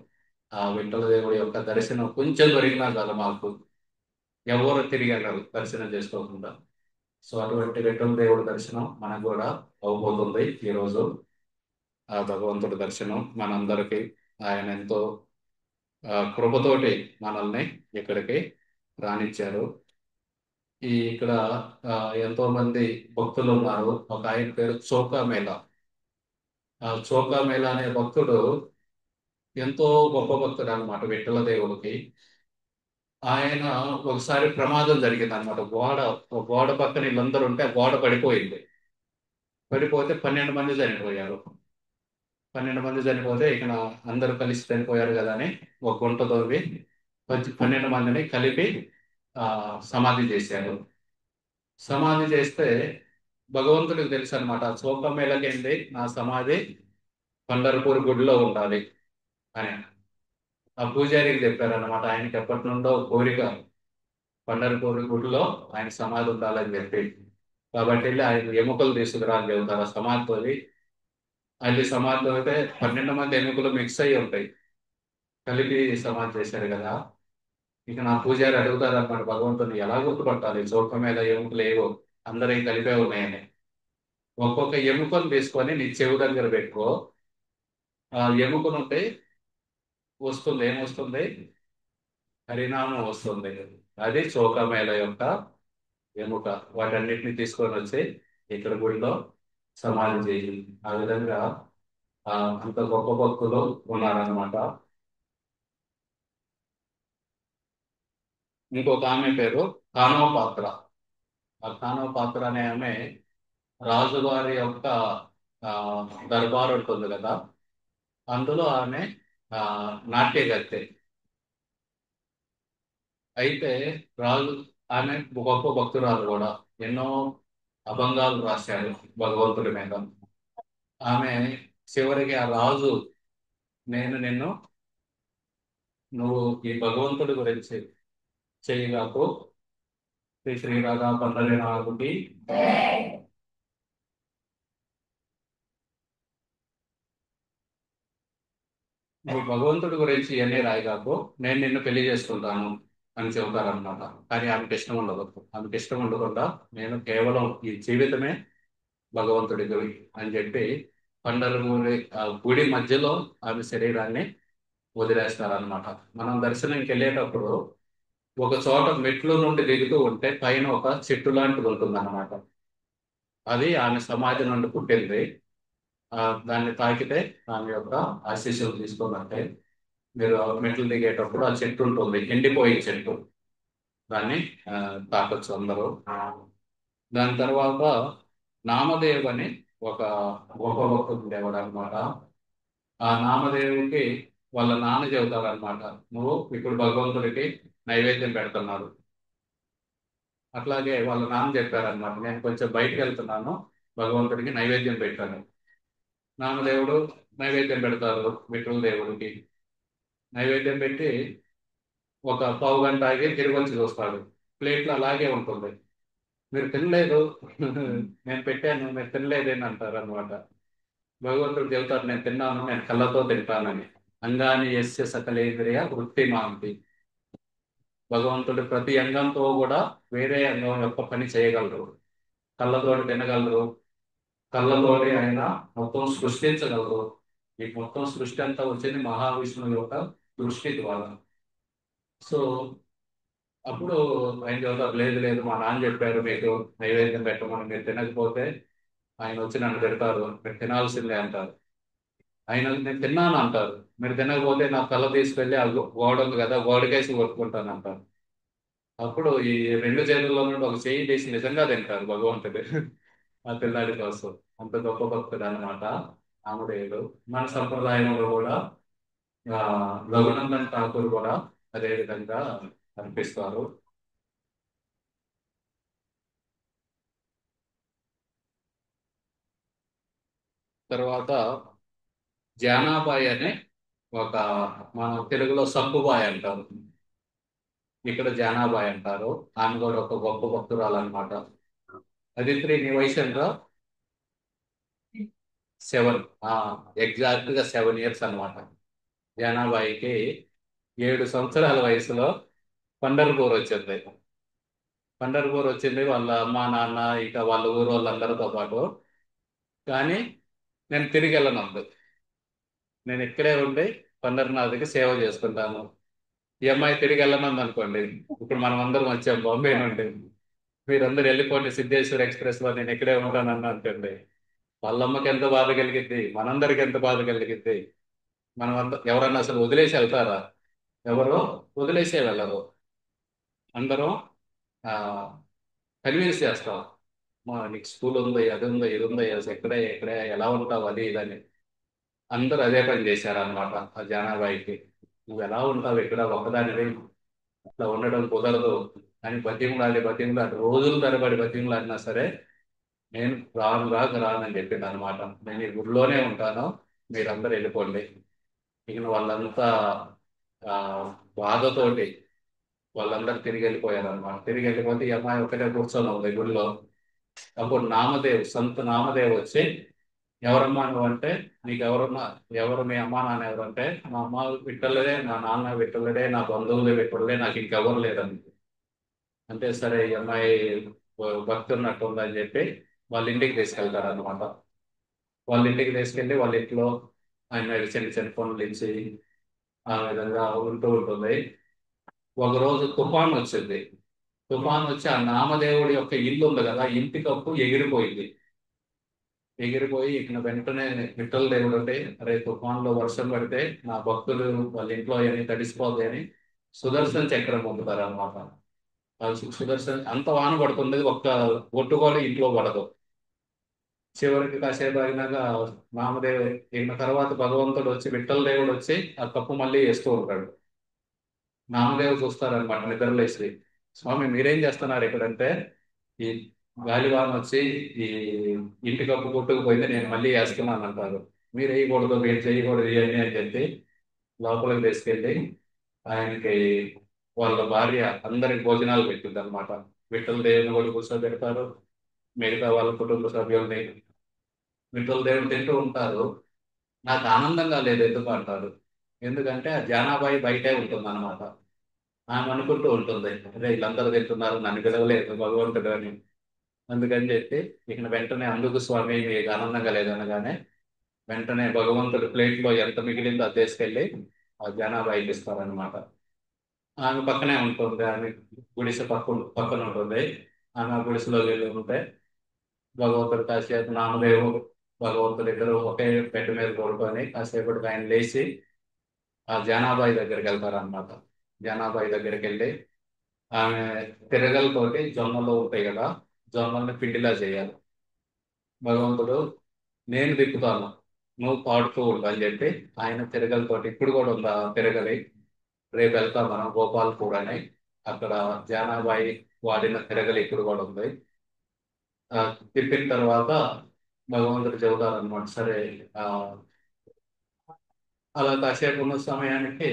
ఆ విఠల దేవుడి యొక్క దర్శనం కొంచెం దొరికినా చాలు మాకు, ఎవరు తిరిగి వెళ్ళరు దర్శనం చేసుకోకుండా. సో అటువంటి విఠల దేవుడి దర్శనం మనకు కూడా అవబోతుంది ఈరోజు. ఆ భగవంతుడి దర్శనం మనందరికీ ఆయన ఎంతో కృపతోటి మనల్ని ఇక్కడికి రానిచ్చారు. ఇక్కడ ఆ, ఎంతో మంది భక్తులు ఉన్నారు. ఒక ఆయన పేరు చోకా మేళా. ఆ చోకా మేళా అనే భక్తుడు ఎంతో గొప్ప భక్తుడు అనమాట విఠల దేవుడికి. ఆయన ఒకసారి ప్రమాదం జరిగింది అనమాట. గోడ పక్కన వీళ్ళందరూ ఉంటే ఆ గోడ పడిపోయింది. పడిపోతే 12 మంది చనిపోయారు. 12 మంది చనిపోతే ఇక అందరూ కలిసి చనిపోయారు కదా అని ఒక గుంట తవ్వి 12 మందిని కలిపి ఆ సమాధి చేశారు. సమాధి చేస్తే భగవంతుడికి తెలుసు అనమాట, శోకమేళకేంది నా సమాధి పండర్పూర్ గుడిలో ఉండాలి అని ఆ పూజారికి చెప్పారనమాట. ఆయనకి ఎప్పటి నుండో కోరిక పండర్పూర్ గుడిలో ఆయన సమాధి ఉండాలని చెప్పి. కాబట్టి వెళ్ళి ఆయన ఎముకలు తీసుకురా అని చెబుతారు. ఆ సమాధితో అది సమాధితో అయితే 12 మంది ఎముకలు మిక్స్ అయ్యి ఉంటాయి, కలిపి సమాధి చేశారు కదా. ఇక నా పూజారి అడుగుతారు అనమాట భగవంతుని, ఎలా గుర్తుపట్టాలి చౌక మీద ఎముకలు ఏవో అందరికి కలిపే ఉన్నాయని. ఒక్కొక్క ఎముకను తీసుకొని నీ చెవు దగ్గర పెట్టుకో, ఆ ఎముక నుండి వస్తుంది, ఏమొస్తుంది, హరినామం వస్తుంది. అది చోకమేళ యొక్క ఎముక. వాటన్నిటిని తీసుకొని వచ్చి ఇక్కడ గుడిలో సమాధి చేయి. ఆ విధంగా ఆ అంత గొప్ప భక్తులు ఉన్నారనమాట. ఇంకొక ఆమె పేరు కానవ పాత్ర. ఆ కానవ పాత్ర అనే ఆమె రాజుగారి యొక్క ఆ దర్బార్ ఉంటుంది కదా, అందులో ఆమె ఆ నాట్యగత్తె. అయితే రాజు, ఆమె గొప్ప భక్తురాలు కూడా, ఎన్నో అభంగాలు రాశారు భగవంతుడి మీద. ఆమె చివరికి ఆ రాజు, నేను నిన్ను, నువ్వు ఈ భగవంతుడి గురించి చేయగాకు, శ్రీ శ్రీరాధా పండరినాథుకి నువ్వు భగవంతుడి గురించి ఇవన్నీ రాయగాకు, నేను నిన్ను పెళ్లి చేసుకుంటాను అని చెబుతారనమాట. కానీ ఆమెకి ఇష్టం ఉండదు. ఆమెకి ఇష్టం ఉండకుండా నేను కేవలం ఈ జీవితమే భగవంతుడి గురి అని చెప్పి పండరపూరి ఆ గుడి మధ్యలో ఆమె శరీరాన్ని వదిలేస్తారనమాట. మనం దర్శనంకి వెళ్ళేటప్పుడు ఒక చోట మెట్లు నుండి దిగుతూ ఉంటే పైన ఒక చెట్టు లాంటిది ఉంటుంది అనమాట. అది ఆమె సమాధి నుండి పుట్టింది. ఆ దాన్ని తాకితే ఆమె యొక్క ఆశీస్సులు తీసుకున్నట్టే. మీరు మెట్లు దిగేటప్పుడు ఆ చెట్టు ఉంటుంది, ఎండిపోయే చెట్టు, దాన్ని ఆ, తాకొచ్చు అందరూ. దాని తర్వాత నామదేవ్ అని ఒక గొప్ప భక్తుడు ఉండేవాడు అనమాట. ఆ నామదేవునికి వాళ్ళ నాన్న చెబుతాడు అనమాట, నువ్వు ఇప్పుడు భగవంతుడికి నైవేద్యం పెడుతున్నాడు. అట్లాగే వాళ్ళ నాన్న చెప్పారనమాట, నేను కొంచెం బయటకు వెళ్తున్నాను, భగవంతుడికి నైవేద్యం పెట్టాను. నామదేవుడు నైవేద్యం పెడతారు విఠల దేవుడికి. నైవేద్యం పెట్టి ఒక పావు గంట ఆగి తిరిగి వచ్చి చూస్తాడు, ప్లేట్లు అలాగే ఉంటుంది. మీరు తినలేదు, నేను పెట్టాను మీరు తినలేదేని అంటారు అనమాట. భగవంతుడు చెబుతారు, నేను తిన్నాను, నేను కళ్ళతో తింటానని. అంగాని యస్య సకలేంద్రియ వృత్తి మాంతి. భగవంతుడు ప్రతి అంగంతో కూడా వేరే అంగం యొక్క పని చేయగలరు. కళ్ళతోటి వినగలరు, కళ్ళతోటి ఆయన మొత్తం సృష్టించగలరు. ఈ మొత్తం సృష్టి అంతా వచ్చింది మహావిష్ణువు యొక్క దృష్టి ద్వారా. సో అప్పుడు ఆయన చదువుతారు, లేదు లేదు మా నాన్న చెప్పారు మీకు నైవేద్యం పెట్టమని, మీరు తినకపోతే ఆయన వచ్చి నన్ను తిడతారు, మీరు తినాల్సిందే అంటారు. ఆయన నేను తిన్నాను అంటారు, మీరు తినకపోతే నా తల తీసుకెళ్ళి ఆ గోడ ఉంది కదా గోడకేసి కొట్టుకుంటాను అంటారు. అప్పుడు ఈ రెండు చేతుల్లో నుండి ఒక చెయ్యి తీసి నిజంగా తింటారు భగవంతుడు ఆ పిల్లాడి కోసం. అంత గొప్ప భక్తుడు అనమాట రాముడేయుడు. మన సంప్రదాయంలో కూడా ఆ రఘునందన్ ఠాకూర్ కూడా అదే విధంగా కనిపిస్తారు. తర్వాత జానాబాయి అనే ఒక, మన తెలుగులో సక్కుబాయి అంటారు, ఇక్కడ జానాబాయి అంటారు. ఆమె కూడా ఒక గొప్ప భక్తురాలు అనమాట. అదిత్రి నీ వయసు ఎంత? 7. ఎగ్జాక్ట్ గా 7 ఇయర్స్ అనమాట. జానాబాయికి 7 సంవత్సరాల వయసులో పండర్పూర్ వచ్చింది. పండర్పూర్ వచ్చింది వాళ్ళ అమ్మ నాన్న ఇక వాళ్ళ ఊరు వాళ్ళందరితో పాటు. కానీ నేను తిరిగి వెళ్ళను అంది. నేను ఇక్కడే ఉండి పండర్నాథ్కి సేవ చేసుకుంటాను. ఈ అమ్మాయి తిరిగి వెళ్ళను అనుకోండి, ఇప్పుడు మనం అందరం వచ్చాం బాంబే నుండి, మీరందరూ వెళ్ళిపోండి సిద్ధేశ్వర్ ఎక్స్ప్రెస్ లో, నేను ఇక్కడే ఉంటానని అనుకోండి, వాళ్ళమ్మకి ఎంత బాధ కలిగిద్ది, మనందరికి ఎంత బాధ కలిగిద్ది. మనం అంత ఎవరన్నా అసలు వదిలేసి వెళ్తారా? ఎవరు వదిలేసే వెళ్ళరు. అందరం ఆ కన్విన్స్ చేస్తాం, మా నీకు స్కూల్ ఉంది, అది ఉంది, ఇది ఉంది, అసలు ఎక్కడే ఎక్కడే ఎలా ఉంటావు, అది ఇదని. అందరూ అదే పని చేశారు అనమాట ఆ జానాబాయికి. నువ్వు ఎలా ఉంటావు ఇక్కడ ఒక్కదానివి, అట్లా ఉండడం కుదరదు అని బతిమలాడి బతిమలాడి రోజుల తరబడి బతిమలాడినా సరే నేను రానని చెప్పింది అనమాట. నేను ఈ గుడిలోనే ఉంటాను, మీరందరూ వెళ్ళిపోండి. ఇక వాళ్ళంతా ఆ బాధతోటి వాళ్ళందరూ తిరిగి వెళ్ళిపోయారు అనమాట. తిరిగి వెళ్ళిపోతే ఈ అమ్మాయి ఒకటే కూర్చొని ఉంది గుడిలో. అప్పుడు నామదేవ్, సంత్ నామదేవ్ వచ్చి, ఎవరమ్మా నువ్వు అంటే, నీకు ఎవరన్నా, ఎవరు మీ అమ్మా నాన్న ఎవరంటే, మా అమ్మ విట్టలదే, నా నాన్న విట్టలదే, నా బంధువులే విట్టలదే, నాకు ఇంకెవరు లేదని. అంటే సరే ఈ అమ్మాయి భక్తి ఉన్నట్టు ఉందని చెప్పి వాళ్ళ ఇంటికి తీసుకెళ్తారు అనమాట. వాళ్ళ ఇంటికి తీసుకెళ్ళి వాళ్ళ ఇంట్లో ఆయన చిన్న చిన్న పనులు ఇచ్చి ఆ విధంగా ఉంటూ ఉంటుంది. ఒక రోజు తుఫాన్ వచ్చింది. తుఫాన్ వచ్చి ఆ నామదేవుడి యొక్క ఇల్లు ఉంది కదా, ఇంటి కప్పు ఎగిరిపోయింది. ఎగిరిపోయి ఇక వెంటనే విఠల దేవుడు అంటే, అరే తుఫాన్లో వర్షం పడితే నా భక్తులు వాళ్ళ ఇంట్లో అని తడిసిపోతాయి అని సుదర్శన చక్రం పొందుతారు అనమాట. సుదర్శన్ అంత వాన పడుతుంది, ఒక్క ఒట్టు కూడా ఇంట్లో పడదు. చివరికి కాసేపు అయినాక నామదేవ్ అయిన తర్వాత భగవంతుడు వచ్చి, విఠల దేవుడు వచ్చి ఆ కప్పు మళ్ళీ వేస్తూ ఉంటాడు. నామదేవ్ చూస్తారనమాట నిద్రలేసి, స్వామి మీరేం చేస్తున్నారు ఇక్కడంటే, ఈ గాలివాన వచ్చి ఈ ఇంటి కప్పు కొట్టుకుపోయింది, నేను మళ్ళీ వేస్తున్నాను అంటారు. మీరు వేయకూడదు, మీరు చేయకూడదు ఇవన్నీ అని చెప్పి లోపలికి తీసుకెళ్ళి ఆయనకి వాళ్ళ భార్య అందరికి భోజనాలు పెట్టింది అనమాట. విఠల దేవుని కూడా కూర్చోబెడతారు, మిగతా వాళ్ళ కుటుంబ సభ్యుల్ని. విఠల దేవుని తింటూ ఉంటారు. నాకు ఆనందంగా లేదు ఎందుకు అంటారు. ఎందుకంటే ఆ జానాబాయి బయటే ఉంటుంది అనమాట. ఆమె అనుకుంటూ ఉంటుంది, అదే వీళ్ళందరూ తింటున్నారు నన్ను పిలవలేదు భగవంతుడు అని. అందుకని చెప్పి ఇక వెంటనే, అందుకు స్వామి మీకు ఆనందంగా లేదనగానే వెంటనే భగవంతుడి ప్లేట్ లో ఎంత మిగిలిందో అది తీసుకెళ్ళి ఆ జనాభాయికి ఇస్తారనమాట. ఆమె పక్కనే ఉంటుంది, ఆమె గుడిసె పక్కన ఉంటుంది. ఆమె ఆ గుడిసెలో వెళ్ళి ఉంటే భగవంతుడు కాసేపు, నామదేవు భగవంతుడు ఇద్దరు ఒకే బెడ్ మీద పడుకొని కాసేపటికి ఆయన లేచి ఆ జనాభాయి దగ్గరికి వెళ్తారనమాట. జనాభాయి దగ్గరికి వెళ్ళి ఆమె తిరగలతోటి జొన్నలు ఉంటాయి కదా, జొన్నల్ని పిండిలా చేయాలి. భగవంతుడు నేను తిప్పుతాను, నువ్వు పాడుతూ ఉండు అని చెప్పి ఆయన తిరగలతోటి, ఇప్పుడు కూడా ఉందా తిరగలి, రేపు వెళ్తాం మనం గోపాల్పూర్ అని, అక్కడ జానాబాయి వాడిన తిరగలి ఇప్పుడు కూడా ఉంది. ఆ, తిప్పిన తర్వాత భగవంతుడు చెబుతారు అనమాట, సరే ఆ, అలా కాసేపు ఉన్న సమయానికి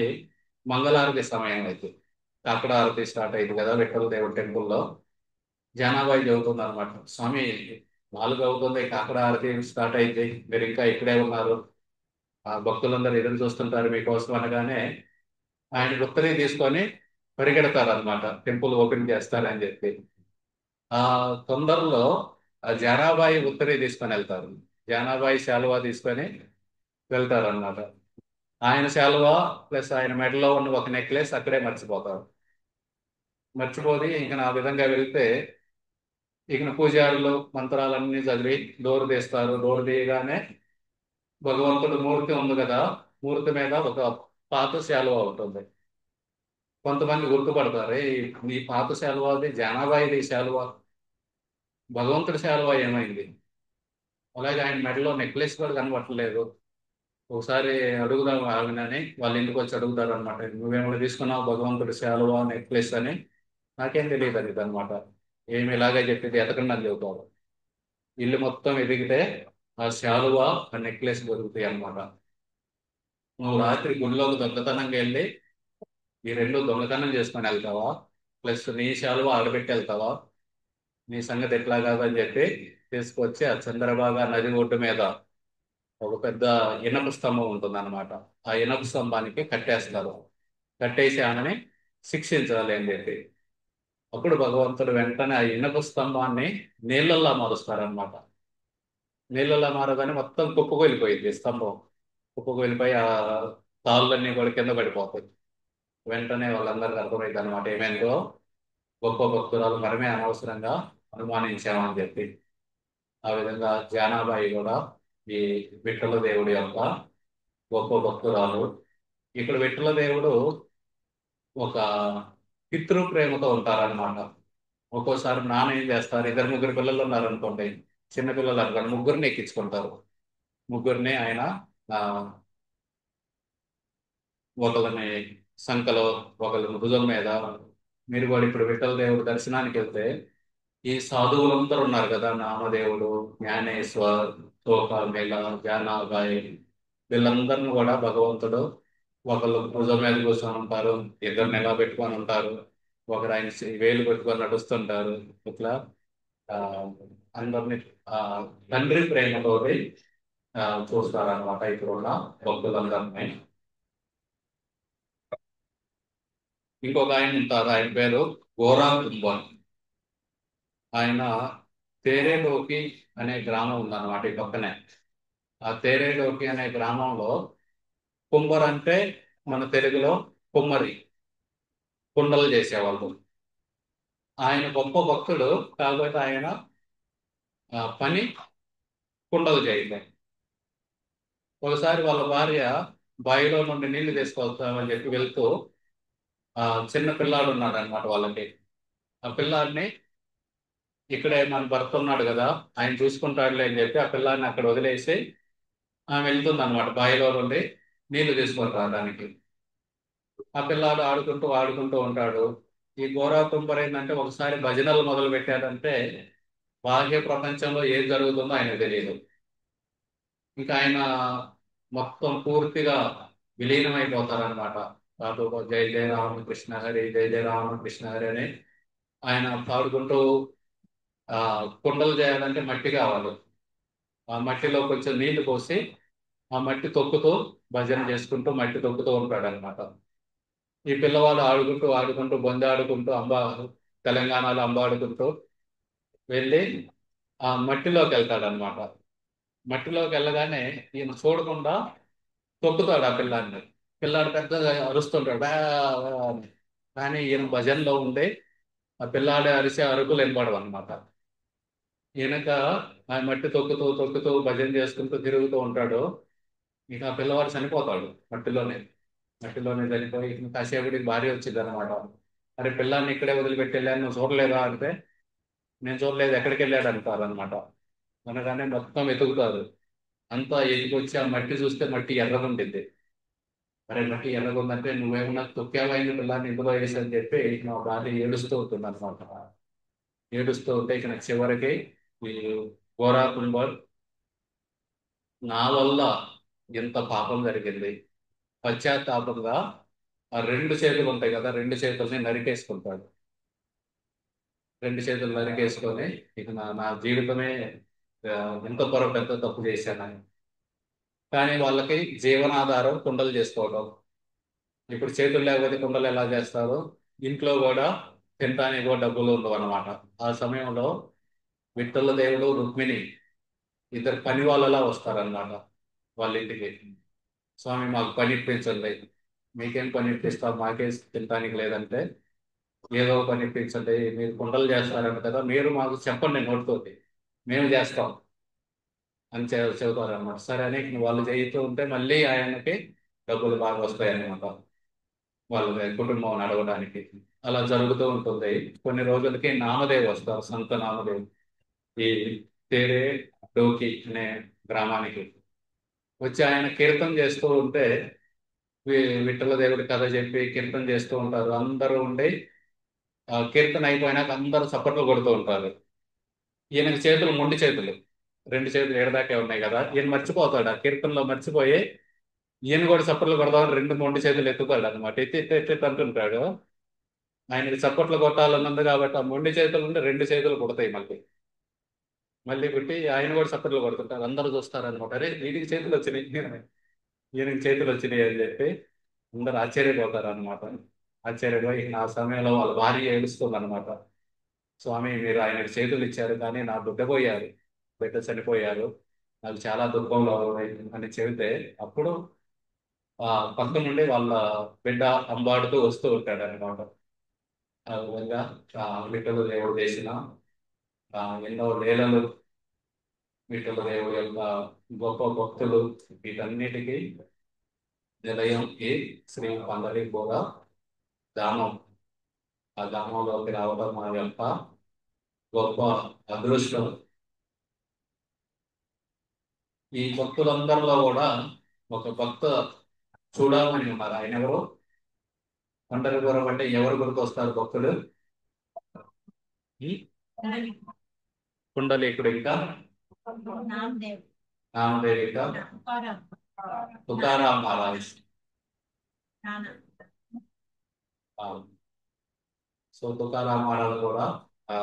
మంగళారతి సమయం అవుతుంది. అక్కడ ఆరతి స్టార్ట్ అయింది కదా విఠల దేవుడి టెంపుల్లో. జానాబాయి చెబుతుంది అనమాట, స్వామి 4 అవుతుంది, కాకడ ఆరతి స్టార్ట్ అయింది, మీరు ఇంకా ఇక్కడే ఉన్నారు. ఆ భక్తులందరూ ఎదురు చూస్తుంటారు మీకోసం అనగానే ఆయన ఉత్తరీ తీసుకొని పరిగెడతారు అనమాట, టెంపుల్ ఓపెన్ చేస్తారని చెప్పి. ఆ తొందరలో ఆ జానాబాయి ఉత్తరీ తీసుకొని వెళ్తారు. జానాబాయి శాలువా తీసుకొని వెళ్తారు అనమాట. ఆయన శాలువా ప్లస్ ఆయన మెడలో ఉన్న ఒక నెక్లెస్ అక్కడే మర్చిపోతారు. మర్చిపోయి ఇంక నా విధంగా వెళ్తే ఇక పూజారులు మంత్రాలన్నీ చదివి డోరు తీస్తారు. డోరు తీయగానే భగవంతుడు మూర్తి ఉంది కదా, మూర్తి మీద ఒక పాత శాలువా ఉంటుంది. కొంతమంది గుర్తుపడతారు, ఈ పాత శాలువాది జానాబాయిది శాలువా, భగవంతుడి శాలువా ఏమైంది? అలాగే ఆయన మెడలో నెక్లెస్ కూడా కనబట్టలేదు. ఒకసారి అడుగుదాం ఆవినని వాళ్ళ ఇంటికి వచ్చి అడుగుతారు అనమాట, నువ్వేమైనా తీసుకున్నావు భగవంతుడి శాలువా నెక్లెస్ అని. నాకేం తెలియదు అనేది అనమాట. ఏమి ఇలాగే చెప్పింది ఎతకండి అని చెబుతారు. ఇల్లు మొత్తం ఎదిగితే ఆ శాలువా ఆ నెక్లెస్ దొరుకుతాయి అన్నమాట. నువ్వు రాత్రి గుడిలోకి దొంగతనంగా వెళ్ళి ఈ రెండు దొంగతనం చేసుకొని వెళ్తావా, ప్లస్ నీ శాలువా ఆడబెట్టి వెళ్తావా, నీ సంగతి ఎట్లా కాదని చెప్పి తీసుకొచ్చి ఆ చంద్రబాగా నది ఒడ్డు మీద ఒక పెద్ద ఇనప స్తంభం ఉంటుంది అనమాట. ఆ ఇనప స్తంభానికి కట్టేస్తారు. కట్టేసి ఆమెని శిక్షించాలి అని చెప్పి. అప్పుడు భగవంతుడు వెంటనే ఆ ఇనప స్తంభాన్ని నీళ్ళల్లా మారుస్తారనమాట. నీళ్ళల్లా మారగానే మొత్తం కుప్పకూలిపోయింది స్తంభం. కుప్పకూలిపోయి ఆ తాళ్ళన్నీ కూడా కింద పడిపోతాయి. వెంటనే వాళ్ళందరికీ అర్థమైంది అనమాట, ఏమైందో గొప్ప భక్తురాలు మనమే అనవసరంగా అనుమానించామని చెప్పి. ఆ విధంగా జానాబాయి కూడా ఈ విఠల దేవుడి యొక్క గొప్ప భక్తురాలు. ఇక్కడ విఠల దేవుడు ఒక పితృ ప్రేమతో ఉంటారన్నమాట. ఒక్కోసారి నాన్న ఏం చేస్తారు, ఇద్దరు ముగ్గురు పిల్లలు ఉన్నారనుకోండి, చిన్న పిల్లలు అనుకోండి, ముగ్గురిని ఎక్కించుకుంటారు. ముగ్గురిని ఆయన ఆ, ఒకరిని సంకలో, ఒకరిని భుజం మీద. మీరు కూడా ఇప్పుడు విఠల దేవుడు దర్శనానికి వెళ్తే ఈ సాధువులందరూ ఉన్నారు కదా, నామదేవుడు, జ్ఞానేశ్వర్, తోకామేళ, జానాబాయి, వీళ్ళందరిని కూడా భగవంతుడు ఒకళ్ళు భుజం మీద కూర్చొని ఉంటారు, ఇద్దరు నిలబెట్టుకొని ఉంటారు, ఒకరు ఆయన వేలు పెట్టుకొని నడుస్తుంటారు. ఇట్లా ఆ, అందరిని ఆ, తండ్రి ప్రేమతోటి చూస్తారన్నమాట ఇక్కడ ఉన్న భక్తులందరినీ. ఇంకొక ఆయన ఉంటారు, ఆయన పేరు గోరా కుంభన్. ఆయన తేరేలోకి అనే గ్రామం ఉందన్నమాట ఈ పక్కనే. ఆ తేరేలోకి అనే గ్రామంలో కుంభర్ అంటే మన తెలుగులో కుమ్మరి, కుండలు చేసేవాళ్ళు. ఆయన గొప్ప భక్తుడు, కాకపోతే ఆయన పని కుండలు చేయలేదు. ఒకసారి వాళ్ళ భార్య బావిలో నుండి నీళ్లు తీసుకొస్తామని చెప్పి వెళ్తూ ఆ చిన్న పిల్లాడు ఉన్నాడు అనమాట వాళ్ళకి. ఆ పిల్లాడిని ఇక్కడే మన భర్త ఉన్నాడు కదా, ఆయన చూసుకుంటాడులే అని చెప్పి ఆ పిల్లాడిని అక్కడ వదిలేసి ఆమె వెళ్తుంది అనమాట బావిలో నుండి నీళ్లు తీసుకొని రావడానికి. ఆ పిల్లాడు ఆడుకుంటూ ఆడుకుంటూ ఉంటాడు. ఈ గోరా తుంపర్ ఏంటంటే ఒకసారి భజనలు మొదలు పెట్టాడంటే బాహ్య ప్రపంచంలో ఏం జరుగుతుందో ఆయనకు తెలియదు. ఇంకా ఆయన మొత్తం పూర్తిగా విలీనమైపోతారనమాట. దాంతో జై జయ రామకృష్ణ హరి, జై జయ రామకృష్ణ హరి అని ఆయన పాడుకుంటూ ఆ కుండలు చేయాలంటే మట్టి కావాలి. ఆ మట్టిలో కొంచెం నీళ్లు పోసి ఆ మట్టి తొక్కుతూ భజన చేసుకుంటూ మట్టి తొక్కుతూ ఉంటాడు అనమాట. ఈ పిల్లవాడు ఆడుకుంటూ ఆడుకుంటూ బొంది ఆడుకుంటూ తెలంగాణలో ఆడుకుంటూ వెళ్ళి ఆ మట్టిలోకి వెళ్తాడు అనమాట. మట్టిలోకి వెళ్ళగానే ఈయన చూడకుండా తొక్కుతాడు ఆ పిల్లాడిని. పిల్లాడు పెద్దగా అరుస్తుంటాడు, "బా, బా" అని. కానీ ఈయన భజనలో ఉండే ఆ పిల్లాడి అరిసే అరుపులు వినపడవు అనమాట. ఈయనక ఆ మట్టి తొక్కుతూ తొక్కుతూ భజన చేసుకుంటూ తిరుగుతూ ఉంటాడు. ఇక ఆ పిల్లవాడు చనిపోతాడు మట్టిలోనే. మట్టిలోనే చనిపోయి ఇక కాసేపటికి భార్య వచ్చింది అనమాట. అరే పిల్లాన్ని ఇక్కడే వదిలిపెట్టి వెళ్ళాను, నువ్వు చూడలేదా అంటే, నేను చూడలేదు, ఎక్కడికి వెళ్ళాడు అంటారు అనమాట. అనగానే మొత్తం వెతుకుతారు. అంతా ఎదిగొచ్చి ఆ మట్టి చూస్తే మట్టి ఎర్రగుండిద్ది. అరే మట్టి ఎర్రగుందంటే నువ్వేమన్నా తొక్కేవైన పిల్లాన్ని ఇందులో వేసి అని చెప్పి మా భార్య ఏడుస్తూ ఉంటుంది అనమాట. ఏడుస్తూ ఉంటే ఇక చివరికి ఈ గోరా కుంభర్, నా వల్ల ఎంత పాపం జరిగింది, పశ్చాత్తాపంగా ఆ రెండు చేతులు ఉంటాయి కదా, రెండు చేతుల్ని నరికేసుకుంటాడు. రెండు చేతులు నరికేసుకొని ఇక నా జీవితమే ఆ, ఎంత పెద్ద తప్పు చేశానని కానీ వాళ్ళకి జీవనాధారం కుండలు చేసుకోవడం. ఇప్పుడు చేతులు లేకపోతే కుండలు ఎలా చేస్తారు? ఇంట్లో కూడా తినడానికి కూడా డబ్బులు ఉండవు అనమాట. ఆ సమయంలో విఠల దేవుడు రుక్మిణి ఇద్దరు పని వాళ్ళలా వస్తారనమాట వాళ్ళ ఇంటికి. స్వామి మాకు పని ఇప్పించండి. మీకేం పని ఇప్పిస్తాం, మాకే తినడానికి లేదంటే ఏదో ఒక పని ఇప్పించండి. మీరు కుండలు చేస్తారంట కదా, మీరు మాకు చెప్పండి నోటితోటి, మేము చేస్తాం అని చెబుతారు అనమాట. సరే అని వాళ్ళు చేయిస్తూ ఉంటే మళ్ళీ ఆయనకి డబ్బులు బాగా వస్తాయి అన్నమాట, వాళ్ళ కుటుంబం నడవడానికి. అలా జరుగుతూ ఉంటుంది. కొన్ని రోజులకి నామదేవ్ వస్తారు, సంత నామదేవ్, ఈ తేరే డోకి అనే గ్రామానికి వచ్చి ఆయన కీర్తన చేస్తూ ఉంటే విఠల దేవుడి కథ చెప్పి కీర్తన చేస్తూ ఉంటారు. అందరూ ఉండి ఆ కీర్తన అయిపోయినాక అందరూ చప్పట్లు కొడుతూ ఉంటారు. ఈయనకి చేతులు మొండి చేతులు, రెండు చేతులు ఏడదాకే ఉన్నాయి కదా, ఈయన మర్చిపోతాడు ఆ కీర్తనలో మర్చిపోయి ఈయన కూడా చప్పట్లు కొడదామని రెండు మొండి చేతులు ఎత్తుతాడు అనమాట. ఎత్తి ఎత్తి ఎత్తి అంటుంటాడు. ఆయనకి చప్పట్లు కొట్టాలన్నది కాబట్టి ఆ మొండి చేతులు ఉండి రెండు చేతులు కొడతాయి మళ్ళీ. మళ్ళీ కొట్టి ఆయన కూడా చప్పట్లు కొడుతుంటారు. అందరూ చూస్తారు అనమాట, అరే వీడికి చేతులు వచ్చినాయి, ఈయనకి చేతులు వచ్చినాయి అని చెప్పి అందరూ ఆశ్చర్యపోతారు అనమాట. ఆశ్చర్యపోయి ఆ సమయంలో వాళ్ళ భార్య ఏడుస్తుంది అనమాట. స్వామి మీరు ఆయనకి చేతులు ఇచ్చారు కానీ నా బిడ్డ పోయారు, బిడ్డ చనిపోయారు, నాకు చాలా దుఃఖంలో ఉంది అని చెబితే అప్పుడు ఆ పక్క నుండి వాళ్ళ బిడ్డ అంబాడుతూ వస్తూ ఉంటాడు అనమాట. ఆ విధంగా విఠల దేవుడు చేసిన ఎన్నో లీలలు, విఠల దేవుడు యొక్క గొప్ప భక్తులు, వీటన్నిటికీ నిలయం ఈ శ్రీ పండరీపుర ధామం. ఆ ధామంలోకి రావడం మా యొక్క గొప్ప అదృష్టం. ఈ భక్తులందరిలో కూడా ఒక భక్త చూడమని ఉన్నారు. ఆయన ఎవరు? పండరిపురం అంటే ఎవరు గుర్తొస్తారు భక్తులు? ఈ కుండలీకుడు, ఇంకా నామదేవ్, ఇంకా తుకారాం మహారాజ్. ఆ, సో తుకారాం మహారాజ్ కూడా ఆ,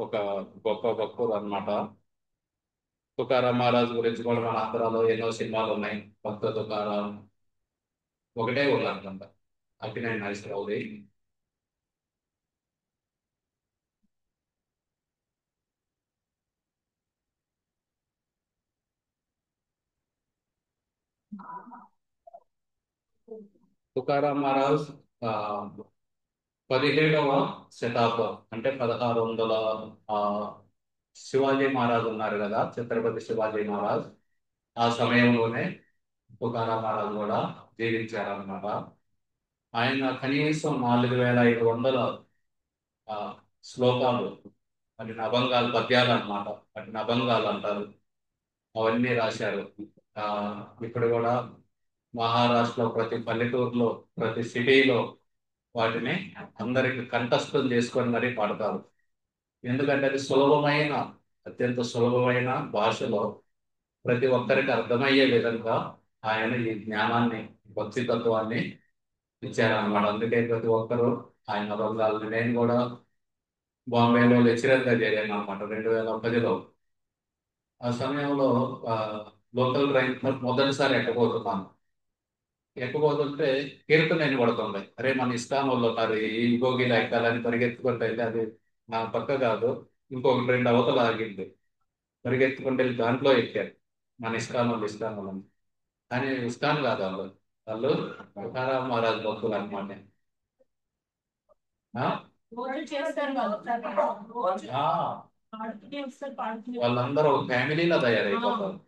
ఒక గొప్ప భక్తుడు అన్నమాట. తుకారాం మహారాజ్ గురించి కూడా మన ఆంధ్రాలో ఎన్నో సినిమాలు ఉన్నాయి. భక్త తుకారాం ఒకటే ఊళ్ళో అనుకుంటా, అక్కినేని నాగేశ్వరరావుది. తుకారాం మహారాజ్ ఆ, 17వ శతాబ్దం అంటే 1600, ఆ, శివాజీ మహారాజ్ ఉన్నారు కదా, ఛత్రపతి శివాజీ మహారాజ్, ఆ సమయంలోనే తుకారాం మహారాజ్ కూడా జీవించారన్నమాట. ఆయన కనీసం 4500 ఆ, శ్లోకాలు, వాటిని అభంగాలు, పద్యాలు అన్నమాట, వాటిని అభంగాలు అంటారు, అవన్నీ రాశారు. ఆ, ఇప్పుడు కూడా మహారాష్ట్రలో ప్రతి పల్లెటూరులో, ప్రతి సిటీలో వాటిని అందరికి కంఠస్థం చేసుకొని మరీ పాడతారు. ఎందుకంటే అది సులభమైన, అత్యంత సులభమైన భాషలో ప్రతి ఒక్కరికి అర్థమయ్యే విధంగా ఆయన ఈ జ్ఞానాన్ని, భక్తి తత్వాన్ని ఇచ్చారన్నమాట. అందుకే ప్రతి ఒక్కరూ ఆయన బంగాలని, నేను కూడా బాంబేలో లెక్చరర్గా చేరాను అనమాట 2010లో. ఆ సమయంలో ఆ, లోకల్ ట్రైన్ మొదటిసారి ఎక్కబోతున్నాను. ఎక్కబోతుంటే కీర్తన నేను పడుతుంది, అరే మన ఇస్కాన్ వాళ్ళు ఉన్నారు ఈ భోగిలో ఎక్కాలని పరిగెత్తుకుంటే వెళ్ళి, అది నా పక్క కాదు, ఇంకొక రెండు అవతల ఆగింది, పరిగెత్తుకుంటే వెళ్ళి దాంట్లో ఎక్కారు. మన ఇస్కాన్ వాళ్ళు, ఇస్కాన్ వాళ్ళు కానీ ఇస్కాన్ కాదు వాళ్ళు, వాళ్ళు తుకారాం మహారాజ్ భక్తులు అనమాట. వాళ్ళందరూ ఒక ఫ్యామిలీలో తయారైపోతారు.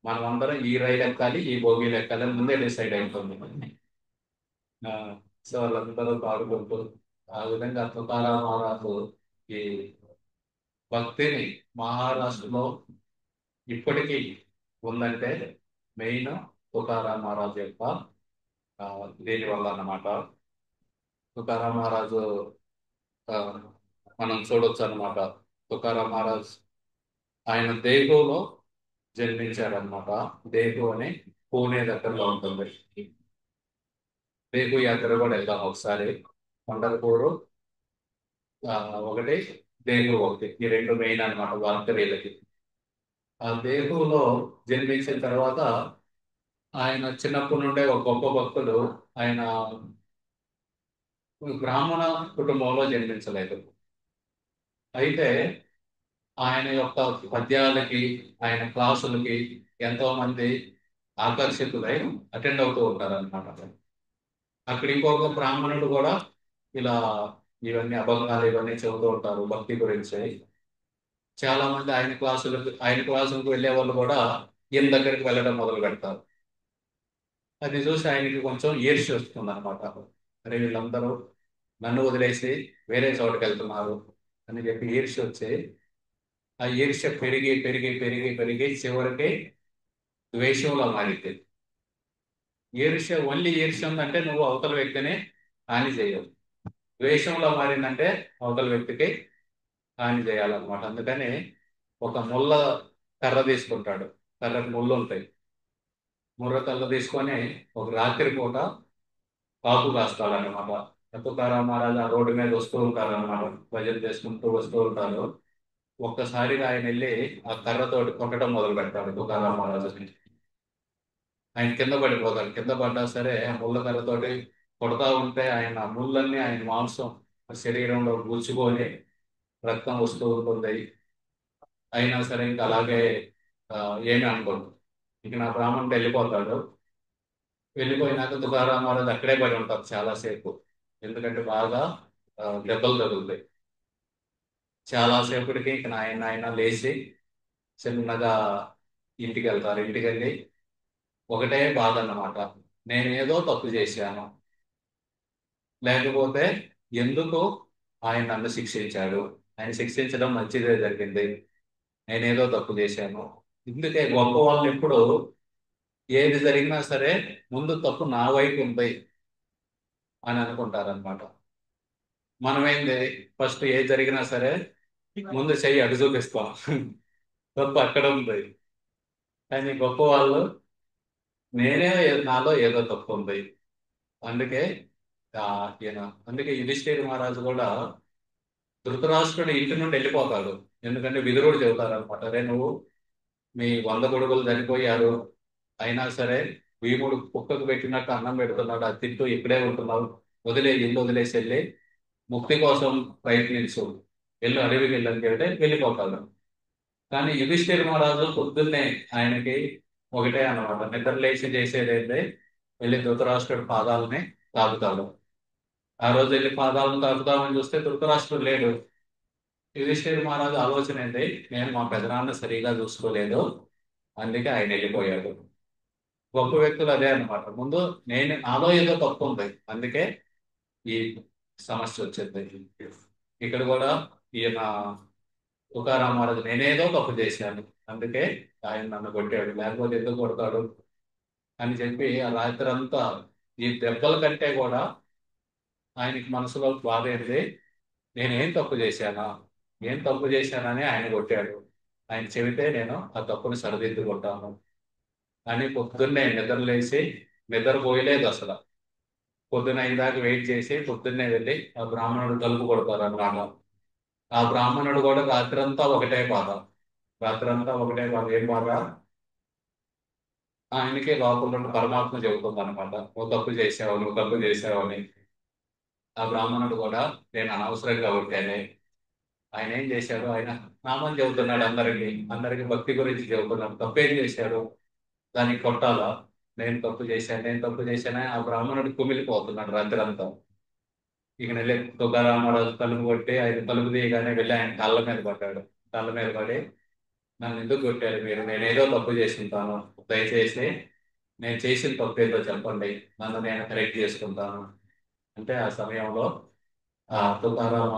మనం అందరం ఈ రైలు ఎక్కాలి, ఈ భోగిలు ఎక్కాలి అని ముందే డిసైడ్ అయిపోతుంది. ఆ, సో వాళ్ళందరూ పాడుకుంటూ ఆ విధంగా తుకారాం మహారాజు ఈ భక్తిని మహారాష్ట్రలో ఇప్పటికీ ఉందంటే మెయిన్ తుకారాం మహారాజు యొక్క ఆ, దీని వల్ల అన్నమాట. తుకారాం మహారాజు ఆ, మనం చూడొచ్చు అన్నమాట. తుకారాం మహారాజ్ ఆయన దేహులో జన్మించారనమాట. దేహు అని పూణే దగ్గరలో ఉంటుంది. దేహు యాత్ర కూడా వెళ్దాం ఒకసారి. పండరపూరు ఆ, ఒకటి, దేహు ఒకటి, ఈ రెండు మెయిన్ అన్నమాట వార్కరీలకి. ఆ దేహులో జన్మించిన తర్వాత ఆయన చిన్నప్పటి నుండే ఒక గొప్ప భక్తుడు. ఆయన బ్రాహ్మణ కుటుంబంలో జన్మించలేదు. అయితే ఆయన యొక్క పద్యాలకి, ఆయన క్లాసులకి ఎంతో మంది ఆకర్షితులై అటెండ్ అవుతూ ఉంటారు అనమాట. అక్కడ ఇంకొక బ్రాహ్మణుడు కూడా ఇలా ఇవన్నీ అభంగాలు ఇవన్నీ చెబుతూ ఉంటారు భక్తి గురించి. చాలా మంది ఆయన క్లాసులకు వెళ్ళే వాళ్ళు కూడా ఈయన దగ్గరికి వెళ్ళడం మొదలు పెడతారు. అది చూసి ఆయనకి కొంచెం ఈర్ష్య వస్తుంది అనమాట. అరే వీళ్ళందరూ నన్ను వదిలేసి వేరే చోటుకి వెళ్తున్నారు అని చెప్పి ఈర్ష్య వచ్చి, ఆ ఈర్ష్య పెరిగి పెరిగి పెరిగి పెరిగి చివరికి ద్వేషంలో మారింది. ఓన్లీ ఈర్ష్య ఉందంటే నువ్వు అవతల వ్యక్తిని హాని చేయవు. ద్వేషంలో మారిందంటే అవతల వ్యక్తికి హాని చేయాలన్నమాట. అందుకని ఒక ముళ్ళ కర్ర తీసుకుంటాడు. కర్రకు ముళ్ళు ఉంటాయి. ముర్ర కర్ర తీసుకొని ఒక రాత్రి పూట కాపు కాస్తాడనమాట. తుకారాం మహారాజ్ ఆ రోడ్డు మీద వస్తూ ఉంటారు అనమాట. భజన చేసుకుంటూ వస్తూ ఉంటారు. ఒక్కసారిగా ఆయన వెళ్ళి ఆ కర్రతోటి కొట్టడం మొదలు పెడతాడు తుకారాం మహారాజుని. ఆయన కింద పడిపోతాడు. కింద పడ్డా సరే ఆ ముళ్ళ కర్రతోటి కొడతా ఉంటే ఆయన ముళ్ళన్నీ ఆయన మాంసం శరీరంలో గుచ్చుకొని రక్తం వస్తూ ఉంటుంది. అయినా సరే ఇంకా అలాగే ఆ, ఏమీ అనుకోడు. ఇక నా బ్రాహ్మణుడు వెళ్ళిపోతాడు. వెళ్ళిపోయినాక తుకారాం మహారాజ్ అక్కడే పడి ఉంటారు చాలాసేపు. ఎందుకంటే బాగా దెబ్బలు తగులుతాయి. చాలాసేపటికి ఇక ఆయన లేచి చిన్నగా ఇంటికి వెళ్తారు. ఇంటికి వెళ్ళి ఒకటే బాధ అన్నమాట. నేనేదో తప్పు చేశాను, లేకపోతే ఎందుకు ఆయన నన్ను శిక్షించాడు, ఆయన శిక్షించడం మంచిదే జరిగింది, నేనేదో తప్పు చేశాను. ఇందుకే గొప్ప వాళ్ళు ఎప్పుడు ఏది జరిగినా సరే ముందు తప్పు నా వైపు ఉంది అని అనుకుంటారనమాట. మనమేంది, ఫస్ట్ ఏది జరిగినా సరే ముందు చెయ్యి అటు చూపిస్తాం. తప్పు అక్కడ ఉంది. కానీ గొప్ప వాళ్ళు నేనే, నాలో ఏదో తప్పు ఉంది. అందుకే ఆ, ఈయన అందుకే యుధిష్ఠిర మహారాజు కూడా ధృతరాష్ట్రుడు ఇంటి నుండి వెళ్ళిపోతాడు. ఎందుకంటే విదురుడు చెబుతారు అనమాట, అరే నువ్వు మీ 100 కొడుకులు చనిపోయారు, అయినా సరే భీముడు కుక్కకు పెట్టినట్టు అన్నం పెడుతున్నాడు, అది తింటూ ఇక్కడే ఉంటున్నావు, ఇల్లు వదిలేసి వెళ్ళి ముక్తి కోసం ప్రయత్నించు, అడవికి వెళ్ళని చెబితే వెళ్ళిపోతాడు. కానీ యుధిష్ఠిర మహారాజు పొద్దున్నే ఆయనకి ఒకటే అన్నమాట, నిద్ర లేచి చేసేదైతే వెళ్ళి ధృతరాష్ట్రుడి పాదాలని తాగుతాడు. ఆ రోజు వెళ్ళి పాదాలను తాకుదామని చూస్తే ధృతరాష్ట్రుడు లేడు. యుధిష్ఠిర మహారాజు ఆలోచన ఏంటి, నేను మా పెదనాన్న సరిగా చూసుకోలేదు, అందుకే ఆయన వెళ్ళిపోయాడు. గొప్ప వ్యక్తులు అదే అన్నమాట, ముందు నాలో ఏదో తప్పు ఉంది, అందుకే ఈ సమస్య వచ్చింది. ఇక్కడ కూడా ఈయన తుకారాం మహారాజు నేనేదో తప్పు చేశాను, అందుకే ఆయన నన్ను కొట్టాడు, లేకపోతే ఎందుకు కొడతాడు అని చెప్పి ఆ రాత్రి అంతా ఈ దెబ్బల కంటే కూడా ఆయనకి మనసులో బాధ ఏంటి, నేనేం తప్పు చేశానా, ఏం తప్పు చేశానని ఆయన కొట్టాడు, ఆయన చెబితే నేను ఆ తప్పుని సరిదిద్దుకుంటాను అని పొద్దున్నే నిద్రలేసి, నిద్ర పోయలేదు అసలు, పొద్దున్న అయిందాక వెయిట్ చేసి పొద్దున్నే వెళ్ళి ఆ బ్రాహ్మణుడు తలుపు కొడతారు అన్నమాట. ఆ బ్రాహ్మణుడు కూడా రాత్రంతా ఒకటే బాధ, రాత్రంతా ఒకటే బాధ. ఏం బాధ, ఆయనకే లోపల నుండి పరమాత్మ చెబుతుంది అనమాట, నువ్వు తప్పు చేసావు అని. ఆ బ్రాహ్మణుడు కూడా నేను అనవసరంగా కొట్టానే, ఆయన ఏం చేశాడు, ఆయన నామం చెబుతున్నాడు, అందరికి భక్తి గురించి చెబుతున్నాడు, తప్పేం చేశాడు, దానికి కొట్టాలా, నేను తప్పు చేశానే ఆ బ్రాహ్మణుడు కుమిలిపోతున్నాడు రాత్రి అంతా. ఇక నెల్లి తుకారామరాజు తలుపు కొట్టి ఆయన తలుపు తీయగానే వెళ్ళి ఆయన కాళ్ళ మీద పడ్డాడు. కాళ్ళ మీద పడి, నన్ను ఎందుకు కొట్టారు మీరు, నేనేదో తప్పు చేసి ఉంటాను, దయచేసి నేను చేసిన తప్పు ఏదో చెప్పండి, నన్ను నేను కరెక్ట్ చేసుకుంటాను అంటే ఆ సమయంలో తుకారాం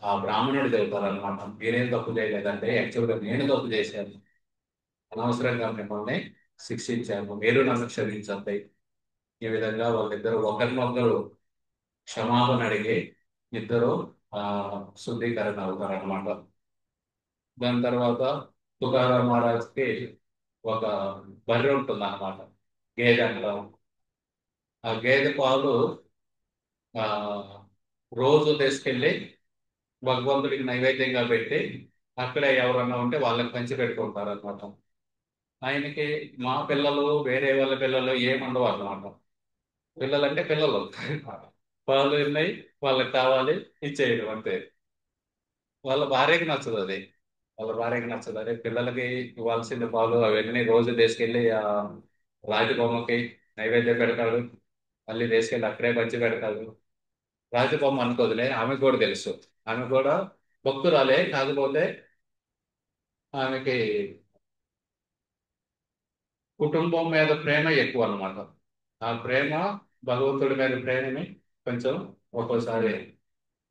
ఆ బ్రాహ్మణుడు చెబుతారు అనమాట, మీరేం తప్పు చేయలేదంటే యాక్చువల్గా నేను తప్పు చేశాను, అనవసరంగా మిమ్మల్ని శిక్షించాను, మీరు నన్ను క్షమించండి. ఈ విధంగా వాళ్ళిద్దరు ఒకరినొకరు క్షమాపణ అడిగి ఇద్దరు ఆ శుద్ధీకరణ అవుతారు అనమాట. దాని తర్వాత తుకారాం మహారాజ్కి ఒక బర్రె ఉంటుంది అనమాట, గేదె అంటాం. ఆ గేదె పాలు ఆ రోజు తీసుకెళ్ళి భగవంతుడికి నైవేద్యంగా పెట్టి అక్కడే ఎవరన్నా ఉంటే వాళ్ళకి పంచి పెట్టుకుంటారు అనమాట. ఆయనకి మా పిల్లలు వేరే వాళ్ళ పిల్లలు ఏముండవు అన్నమాట. పిల్లలు అంటే పిల్లలు వాళ్ళు ఉన్నాయి, వాళ్ళకి కావాలి, ఇచ్చేయడం అంతే. వాళ్ళ భార్యకి నచ్చదు అది. వాళ్ళ భార్యకి నచ్చదు అదే పిల్లలకి ఇవ్వాల్సిన పాలు అవన్నీ రోజు తీసుకెళ్ళి ఆ రాతి బొమ్మకి నైవేద్యం పెడతాడు. మళ్ళీ తీసుకెళ్ళి అక్కడే పంచి పెడతాడు. రాతి బొమ్మ అనుకోదులే, ఆమెకు కూడా తెలుసు. ఆమె కూడా భక్తురాలే, కాకపోతే ఆమెకి కుటుంబం మీద ప్రేమ ఎక్కువ అన్నమాట. ఆ ప్రేమ, భగవంతుడి మీద ప్రేమని కొంచెం ఒక్కోసారి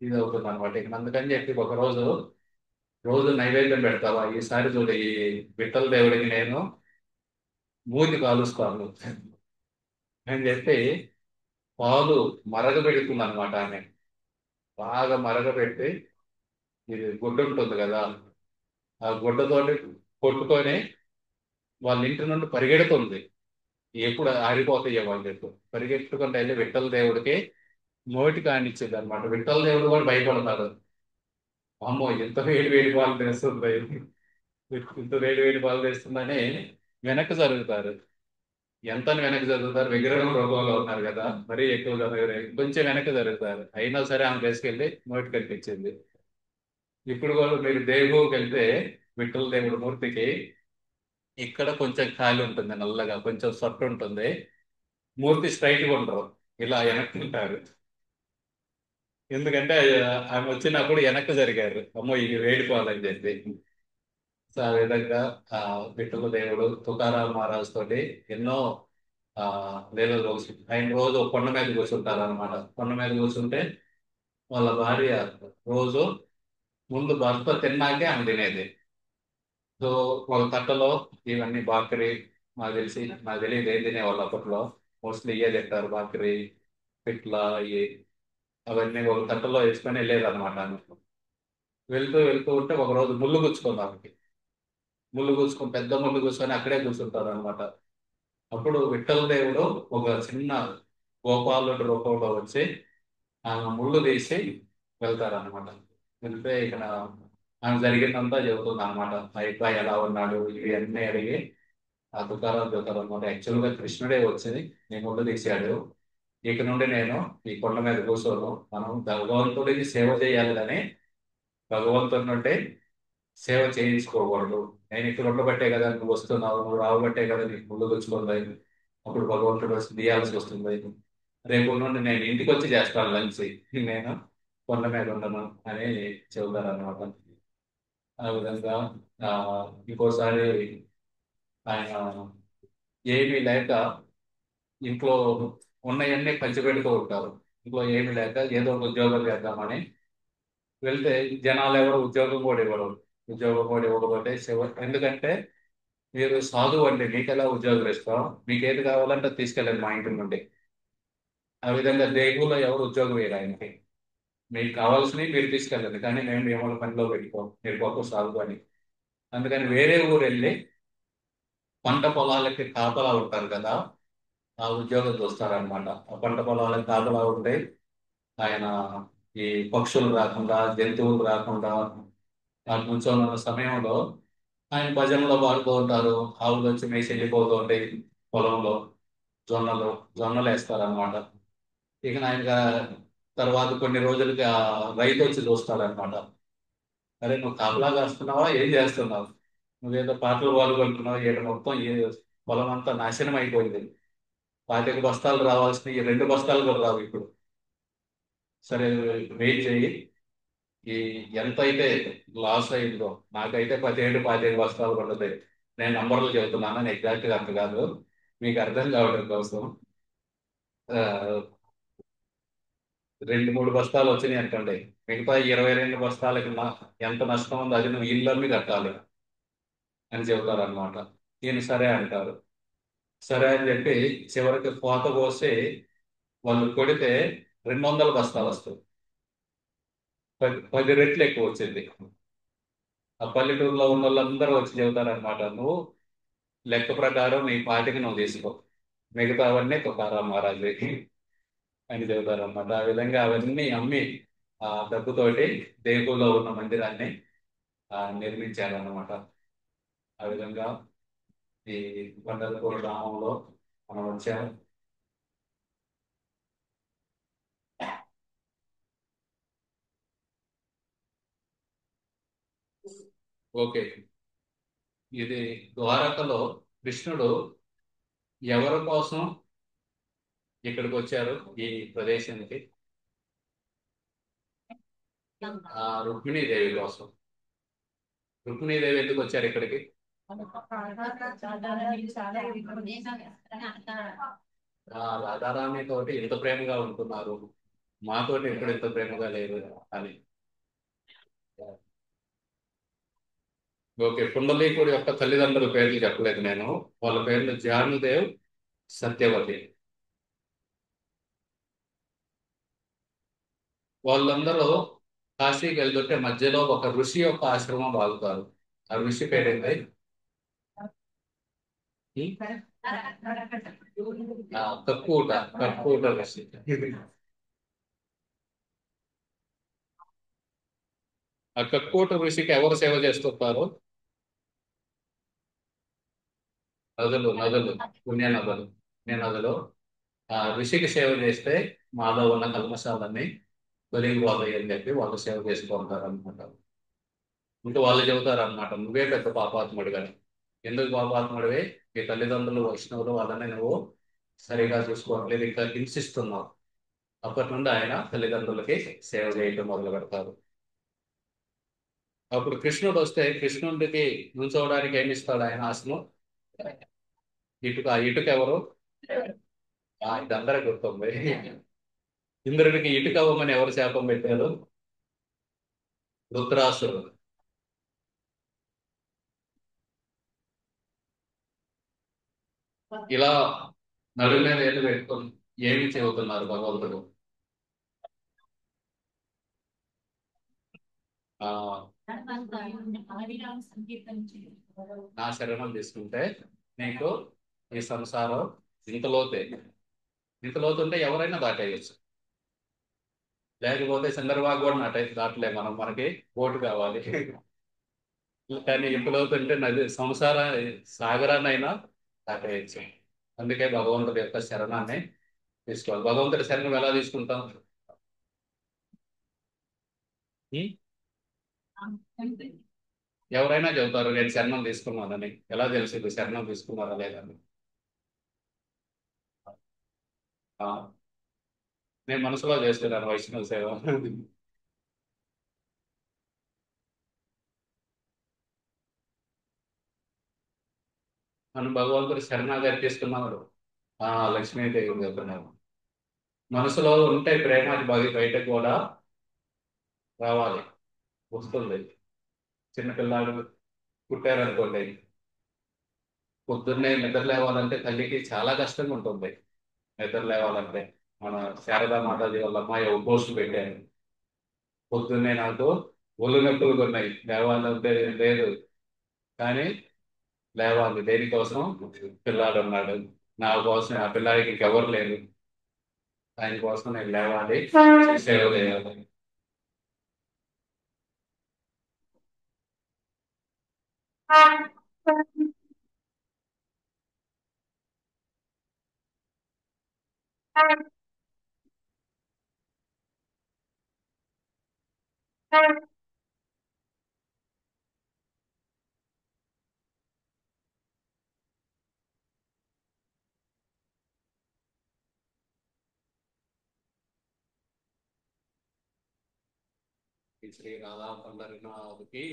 ఇది అవుతుంది అనమాట. ఇక అందుకని చెప్పి ఒక రోజు రోజు నైవేద్యం పెడతావా, ఈసారి చూడు ఈ విఠల దేవుడికి నేను మూతి కాలుస్తాను అని చెప్పి పాలు మరగబెడుతుంది అనమాట ఆమె. బాగా మరగబెట్టి ఇది గుడ్డ ఉంటుంది కదా, ఆ గుడ్డతోటి కొట్టుకొని వాళ్ళ ఇంటి నుండి పరిగెడుతుంది. ఎప్పుడు ఆరిపోతాయో వాళ్ళు చెప్పు పరిగెత్తుకుంటూ వెళ్ళి విఠల దేవుడికి నోటి కానిచ్చేది అనమాట. విఠల దేవుడు కూడా భయపడతారు. అమ్మో ఎంత వేడి వేడి పాలు తెస్తుంది, ఇంత వేడి వేడి పాలు తెస్తుందని వెనక్కి జరుగుతారు. ఎంత వెనక్కి జరుగుతారు, విగ్రహం రూపంలో ఉన్నారు కదా, మరీ ఎక్కువ జరగరు, కొంచెం వెనక్కి జరుగుతారు. అయినా సరే ఆమె తీసుకెళ్ళి నోటి కనిపించింది. ఇప్పుడు కూడా మీరు దేవుడికి వెళ్తే విఠల దేవుడి మూర్తికి ఇక్కడ కొంచెం ఖాళీ ఉంటుంది, నల్లగా కొంచెం సొట్టు ఉంటుంది. మూర్తి స్ట్రైట్ గా ఉండరు, ఇలా వెనక్కుంటారు. ఎందుకంటే ఆమె వచ్చినప్పుడు వెనక్కి జరిగారు, అమ్మో ఇది వేడిపోవాలని చెప్పి. సో ఆ విధంగా ఆ విఠల దేవుడు తుకారాం మహారాజ్ తోటి ఎన్నో ఆ లీలలు రోజు ఆయన రోజు ఒక కొండ మీద కూర్చుంటారు అనమాట. కొండ మీద కూర్చుంటే వాళ్ళ భార్య రోజు ముందు భర్త తిన్నాకే ఆమె తినేది. సో ఒక తట్టలో ఇవన్నీ బాకరీ, నాకు తెలియదు ఏం తినేవాళ్ళు అప్పట్లో. మోస్ట్లీ ఇయ్యే తింటారు, బాకరీ, పిట్ల, ఇవి అవన్నీ ఒక తట్టలో వేసుకొని వెళ్ళేది అనమాట ఆమె. వెళ్తూ వెళ్తూ ఉంటే ఒక రోజు ముళ్ళు గుచ్చుకుంది ఆమెకి. ముళ్ళు కూర్చుకొని పెద్ద ముళ్ళు కూర్చొని అక్కడే కూర్చుంటారు అనమాట. అప్పుడు విఠల దేవుడు ఒక చిన్న గోపాలుడి రూపంలో వచ్చి ఆ ముళ్ళు తీసి వెళ్తారనమాట. వెళ్తే ఇక్కడ ఆమె జరిగిందంతా చెబుతుంది అనమాట. ఆ అబ్బాయి ఎలా ఉన్నాడు ఇవి అన్నీ అడిగి ఆ తుకారాం చెబుతారు అనమాట. యాక్చువల్గా కృష్ణుడే వచ్చి నీ ముళ్ళు తీశాడు, ఇక నుండి నేను ఈ కొండ మీద కూర్చోను, మనం భగవంతుడికి సేవ చేయాలి కానీ భగవంతుడి నుండి సేవ చేయించుకోకూడదు. నేను ఇక్కడ ఉండబట్టే కదా నువ్వు వస్తున్నావు, నువ్వు రావబట్టే కదా నీకు ముళ్ళు గుచ్చుకుంది, అప్పుడు భగవంతుడు వచ్చి తీయాల్సి వస్తుంది. రేపు నుండి నేను ఇంటికి వచ్చి చేస్తాను లంచ్, నేను కొండ మీద ఉండను అని చెబుతారు అనమాట. ఆ విధంగా ఆ ఇంకోసారి ఆయన ఏమీ లేక ఇంట్లో ఉన్నవన్నీ పంచిపెడుతూ ఉంటారు. ఇంట్లో ఏమీ లేక ఏదో ఒక ఉద్యోగం చేద్దామని వెళ్తే జనాలు ఎవరు ఉద్యోగం కూడా ఇవ్వరు. ఉద్యోగం కూడా ఇవ్వకపోతే ఎందుకంటే మీరు సాధువు అండి, మీకెలా ఉద్యోగం ఇస్తాం, మీకు ఏది కావాలంటే అది తీసుకెళ్ళండి మా ఇంటి నుండి. ఆ విధంగా దేగులో ఎవరు ఉద్యోగం వేయరు ఆయనకి. మీకు కావాల్సినవి మీరు తీసుకెళ్ళండి కానీ మేము మిమ్మల్ని పనిలో పెట్టుకోం, మీరు గొప్ప సాధువు అని. అందుకని వేరే ఊరు వెళ్ళి పంట పొలాలకి కాపలా ఉంటారు కదా, ఆ ఉద్యోగం చూస్తారనమాట. ఆ పంట పొలాలకు కాపలా ఉంటే ఆయన ఈ పక్షులు రాకుండా, జంతువులు రాకుండా ఆ కూర్చొని ఉన్న సమయంలో ఆయన భజనలో పాడుతూ ఉంటారు. ఆవులు వచ్చి మేసి వెళ్ళిపోతూ ఉంటాయి పొలంలో. జొన్నలు జొన్నలు వేస్తారనమాట. ఇక ఆయన తర్వాత కొన్ని రోజులకి ఆ రైతు వచ్చి చూస్తాడనమాట. అరే నువ్వు కాపలా కాస్తున్నావా, ఏం చేస్తున్నావు, నువ్వేదో పాటలు పాల్గొంటున్నావు, ఈడ మొత్తం పొలం అంతా నాశనం అయిపోయింది, 25 బస్తాలు రావాల్సిన ఈ 2 బస్తాలు కూడా రావు ఇప్పుడు. సరే వెయిట్ చేయి, ఈ ఎంత అయితే లాస్ అయిందో, నాకైతే 17 25 బస్తాలు పడుతుంది. నేను నంబర్లు చెబుతున్నాను, ఎగ్జాక్ట్ గా అంత కాదు, మీకు అర్థం కావడం కోసం. ఆ, 2 3 బస్తాలు వచ్చినాయి అనుకోండి, మిగతా 22 బస్తాలకి ఎంత నష్టం ఉందో అది నువ్వు ఇళ్ళమ్మి కట్టాలి అని చెబుతారు అనమాట. ఈయన సరే అంటారు. సరే అని చెప్పి చివరికి కోత కోసి వాళ్ళు కొడితే 200 బస్తాలు వస్తాయి. 10 రెట్లు ఎక్కువ వచ్చింది. ఆ పల్లెటూరులో ఉన్న వాళ్ళందరూ వచ్చి చెబుతారనమాట, నువ్వు లెక్క ప్రకారం నీ పాటికి నువ్వు తీసుకో, మిగతావన్నీ తుకారాం మహారాజు అని చెబుతారనమాట. ఆ విధంగా అవన్నీ అమ్మి ఆ డబ్బుతోటి దేశంలో ఉన్న మందిరాన్ని నిర్మించారన్నమాట. ఆ విధంగా ఈ పండగపూడి గ్రామంలో మనం వచ్చాము. ఓకే. ఇది ద్వారకలో కృష్ణుడు ఎవరి కోసం ఇక్కడికి వచ్చారు ఈ ప్రదేశానికి? రుక్మిణీదేవి కోసం. రుక్మిణీదేవి ఎందుకు వచ్చారు ఇక్కడికి? రాధారాణి తోటి ఎంత ప్రేమగా ఉంటున్నారు, మాతోటి ఎప్పుడు ఎంత ప్రేమగా లేదు అని. ఓకే. పుండలీకుడి యొక్క తల్లిదండ్రుల పేర్లు చెప్పలేదు నేను. వాళ్ళ పేర్లు జానుదేవ్, సత్యవతి. వాళ్ళందరూ కాశీకి వెళ్తుంటే మధ్యలో ఒక ఋషి యొక్క ఆశ్రమం వాగుతారు. ఆ ఋషి పేరేంటి? కక్కుట. కక్కుట ఋషి. ఆ కక్కుట ఋషికి ఎవరు సేవ చేస్తుంటారు? నదులు, నదులు, పుణ్య నదులు. పుణ్య నదులు ఆ ఋషికి సేవ చేస్తే మాలో ఉన్న కల్మషాలన్నీ తొలగిపోతాయి అని చెప్పి వాళ్ళు సేవ చేస్తూ ఉంటారు అనమాట. ఇంకా వాళ్ళు చెబుతారు అనమాట, నువ్వే పెద్ద పాపాత్ముడివని. ఎందుకు పాపాత్ముడివి? ఈ తల్లిదండ్రులు వైష్ణవులు వాళ్ళని నువ్వు సరిగా చూసుకోవట్లేదు, ఇంకా హింసిస్తున్నావు. అప్పటి నుండి ఆయన తల్లిదండ్రులకి సేవ చేయటం మొదలు పెడతారు. అప్పుడు కృష్ణుడు వస్తే కృష్ణుడికి నుంచోవడానికి ఏమి ఇస్తాడు ఆయన ఆసనం? ఇటుక. ఆ ఇటుక ఎవరు? ఇది అందరూ గుర్తుంది. ఇంద్రుడికి ఇటుక అవ్వమని ఎవరు శాపం పెట్టారు? రుద్రాసురుడు. ఇలా నడుము మీద ఏళ్ళు పెట్టుకొని ఏమి చెబుతున్నారు భగవంతుడు? ఆ నా శరణం తీసుకుంటే నీకు ఈ సంసారం ఇంతలోతే. ఇంతలోతుంటే ఎవరైనా దాటేయచ్చు. లేకపోతే చంద్రబాబు కూడా దాటలే మనం, మనకి ఓటు కావాలి. కానీ ఇంతలోతుంటే నది సంసార సాగరాన్నైనా దాటేయచ్చు. అందుకే భగవంతుడి యొక్క శరణాన్ని తీసుకోవాలి. భగవంతుడి శరణం ఎలా తీసుకుంటాం? ఉం? ఎవరైనా చెబుతారు నేను శరణం తీసుకున్నానని. ఎలా తెలిసింది శరణం తీసుకున్నారా లేదని? ఆ, నేను మనసులో చేస్తున్నాను వైష్ణవ సేవ. మనం భగవంతుడి శరణాగతి తీసుకున్నాడు. లక్ష్మీదేవి చెప్తున్నారు. మనసులో ఉంటే ప్రేమ అది బయటకు కూడా రావాలి, వస్తుంది. చిన్నపిల్లాడు పుట్టారనుకోండి, పొద్దున్నే నిద్ర లేవాలంటే తల్లికి చాలా కష్టంగా ఉంటుంది. నిద్ర లేవాలంటే మన శారదా మాతాజీ వాళ్ళ అమ్మాయి ఒక పోస్ట్ పెట్టాను, పొద్దున్నే నాకు ఒళ్ళు నొప్పులు ఉన్నాయి, లేవాలంటే లేదు, కానీ లేవాలి. దేనికోసం? పిల్లాడు ఉన్నాడు నా కోసం, ఆ పిల్లాడికి ఇంకెవరు లేరు, ఆయన కోసం నేను లేవాలి, సేవ చేయాలి. ఈ శ్రీ రాధా పండరినాథ్కి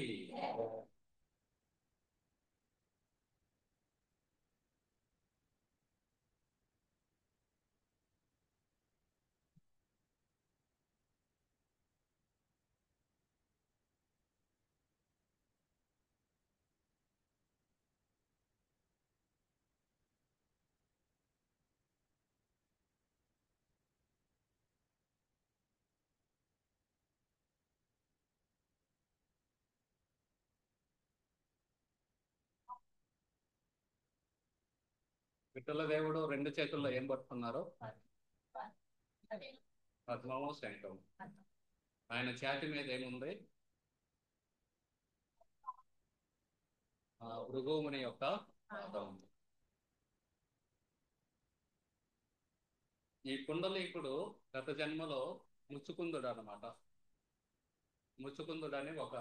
విఠల దేవుడు రెండు చేతుల్లో ఏం పట్టుకున్నారు? పద్మము, శంఖం. ఆయన ఛాతి మీద ఏముంది? భృగుముని యొక్క ఈ పుండలీకుడు గత జన్మలో ముచ్చుకుందుడు అనమాట. ముచ్చుకుందుడు అని ఒక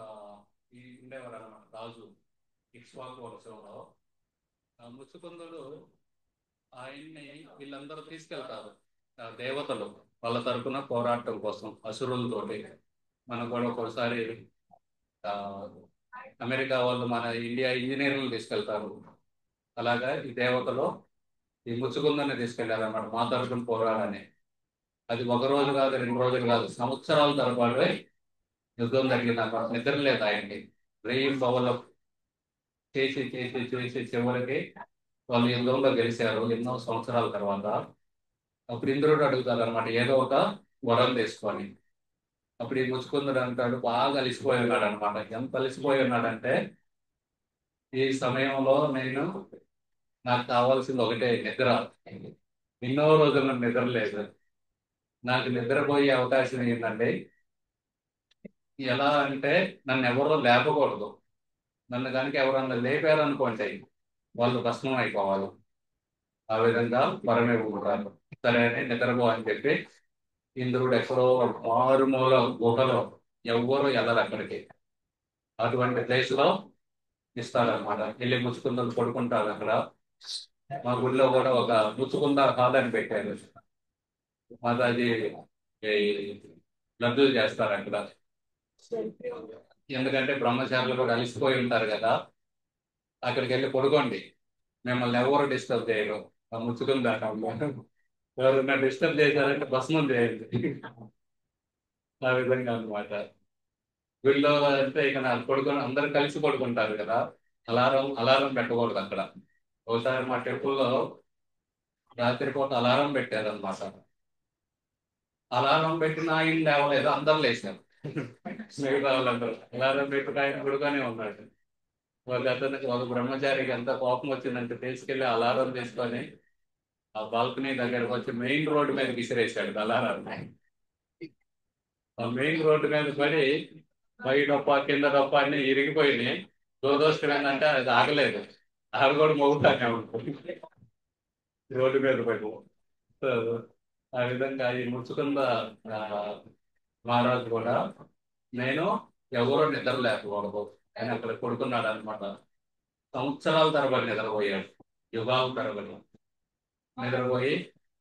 ఉండేవాడు అనమాట రాజు ఇక్ష్వాకు వంశంలో. ఆ ముచ్చుకుందుడు ఆయన్ని వీళ్ళందరూ తీసుకెళ్తారు, ఆ దేవతలు వాళ్ళ తరపున పోరాటం కోసం అసురులతోటి. మనకు కూడా ఒకసారి ఆ, అమెరికా వాళ్ళు మన ఇండియా ఇంజనీర్లు తీసుకెళ్తారు. అలాగా ఈ దేవతలు ఈ ముచ్చుకుందని తీసుకెళ్లారన్నమాట మా తరపున పోరాడని. అది ఒక రోజు కాదు, 2 రోజులు కాదు, సంవత్సరాల తరబడి యుద్ధం జరిగిందన్నమాట. నిద్ర లేదు ఆయనకి. రేయి పవలు చేసి చేసి చేసి చివరికి వాళ్ళు యుద్ధంలో గెలిచారు ఎన్నో సంవత్సరాల తర్వాత. అప్పుడు ఇంద్రుడు అడుగుతారు అనమాట ఏదో ఒక వరం తీసుకొని. అప్పుడు ఈ ముచ్చుకుందుడు అంటాడు, బాగా అలిసిపోయి ఉన్నాడు అనమాట. ఎంత అలిసిపోయి ఉన్నాడంటే, ఈ సమయంలో నాకు కావాల్సింది ఒకటే నిద్ర. ఎన్నో రోజులు నిద్ర లేదు, నాకు నిద్రపోయే అవకాశం ఏంటంటే ఎలా అంటే నన్ను ఎవరో లేపకూడదు. నన్ను కనుక ఎవరన్నా లేపారు అనుకోండి వాళ్ళు భస్మం అయిపోవాలి. ఆ విధంగా వరమే ఉంటారు. సరే అని నిద్రపో అని చెప్పి ఇంద్రుడు ఎక్కడో మారుమూల గుహలో, ఎవ్వరూ వెళ్ళరు అక్కడికి, అటువంటి ప్లేస్ లో ఇస్తారనమాట. వెళ్ళి ముచ్చుకుందలు పడుకుంటారు అక్కడ. మా గుడిలో కూడా ఒక ముచ్చుకుంద హాల్ అని పెట్టారు. మాతాజీ ఈ లడ్డూలు చేస్తారు అక్కడ. ఎందుకంటే బ్రహ్మచారులు కూడా అలిసిపోయి ఉంటారు కదా, అక్కడికి వెళ్ళి పడుకోండి, మిమ్మల్ని ఎవరు డిస్టర్బ్ చేయరు. ఆ ముచ్చుకుంద ఎవరైనా డిస్టర్బ్ చేశారంటే భస్మం చేయండి. ఆ విధంగా అన్నమాట. వీళ్ళు అంటే ఇక నాకు పడుకొని అందరు కలిసి పడుకుంటారు కదా, అలారం అలారం పెట్టకూడదు అక్కడ. ఒకసారి మా టెంపుల్లో రాత్రిపూట అలారం పెట్టారు అనమాట. అలారం పెట్టిన ఆయన లేవలేదు, అందరు లేచారు. మిగతా వాళ్ళందరూ అలారం పెట్టిన ఆయన పడుకొని ఉన్నాడు. ఒక అతనికి, ఒక బ్రహ్మచారికి ఎంత కోపం వచ్చిందంటే తీసుకెళ్లి అలారం తీసుకొని ఆ బాల్కనీ దగ్గరకు వచ్చి మెయిన్ రోడ్డు మీద విసిరేసాడు అలారం. ఆ మెయిన్ రోడ్డు మీద పడి పై డొప్ప కింద డొప్ప అన్ని ఇరిగిపోయినాయి. దురదృష్టం ఏంటంటే అది ఆగలేదు, ఆడ కూడా మోగుతానే ఉంటుంది రోడ్డు మీద పడి. సో ఆ విధంగా ఈ ముచ్చుకుంద ఆ, మహారాజు కూడా నేను ఎవరో నిద్ర లేకపోవడదు ఆయన అక్కడ కొడుకున్నాడు అనమాట. సంవత్సరాల తరబడి నిద్రపోయాడు, యుగాల తరబడి నిద్రపోయి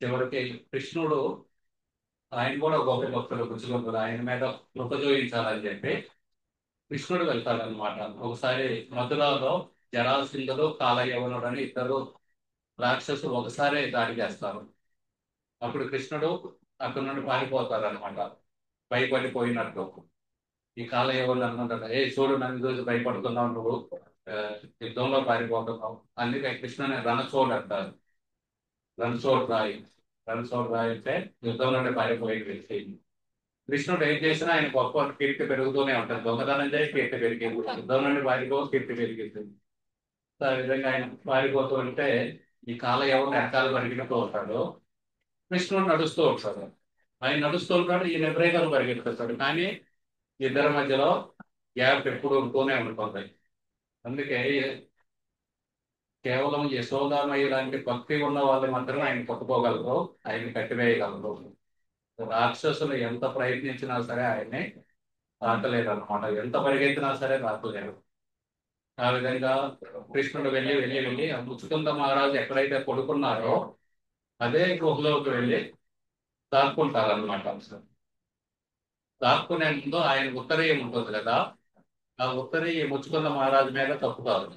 చివరికి కృష్ణుడు, ఆయన కూడా గొప్ప భక్తుడు ముచ్చుకుంటుడు, ఆయన మీద కృప చూపించాలని చెప్పి కృష్ణుడు వెళ్తాడనమాట. ఒకసారి మధురాలో జరాసింధుడు కాలయవనుడు అని ఇద్దరు రాక్షసులు ఒకసారి దాడి చేస్తారు. అప్పుడు కృష్ణుడు అక్కడ నుండి పారిపోతారు అనమాట, భయపడిపోయినట్టు. ఈ కాలయవనుడు అనుకుంటాడు, ఏ చూడు నన్ను చూసి భయపడుతున్నావు నువ్వు, ఆ, యుద్ధంలో పారిపోతున్నావు. అందుకే కృష్ణుని రణచోడు అంటారు. రణచోడు రాయి, రణచోడు రాయి అంటే యుద్ధం నుండి పారిపోయే వ్యక్తి. కృష్ణుడు ఏం చేసినా ఆయన గొప్ప కీర్తి పెరుగుతూనే ఉంటుంది. దొంగతనం చేసి కీర్తి పెరిగింది, యుద్ధం నుండి పారిపో కీర్తి పెరిగింది. సో ఆ విధంగా ఆయన పారిపోతూ ఉంటే ఈ కాలయవనుడు వెనకాల పరిగెడుతూ ఉంటాడు, కృష్ణుడు నడుస్తూ ఉంటాడు. ఆయన నడుస్తూ ఉంటాడు, ఈయన ఎదురేగాలు పరిగెత్తుతాడు. కానీ ఇద్దరి మధ్యలో గ్యాప్ ఎప్పుడు ఉంటూనే ఉంటుంది. అందుకే కేవలం యశోదామయ్య లాంటి భక్తి ఉన్న వాళ్ళు మాత్రమే ఆయన పట్టుకోగలరు, ఆయన్ని కట్టివేయగలరు. రాక్షసులు ఎంత ప్రయత్నించినా సరే ఆయన్ని తాకలేరు అనమాట, ఎంత పరిగెత్తినా సరే తాకలేరు. ఆ విధంగా కృష్ణుడు వెళ్ళి వెళ్ళి వెళ్ళి ఆ ముచ్చుకుంద మహారాజు ఎక్కడైతే పడుకున్నారో అదే గుహలోకి వెళ్ళి దాక్కుంటారనమాట. దాక్కునే ముందు ఆయన ఉత్తరీయం ఉంటుంది కదా, ఆ ఉత్తరీయ ముచ్చుకుంద మహారాజు మీద తప్పుతారు.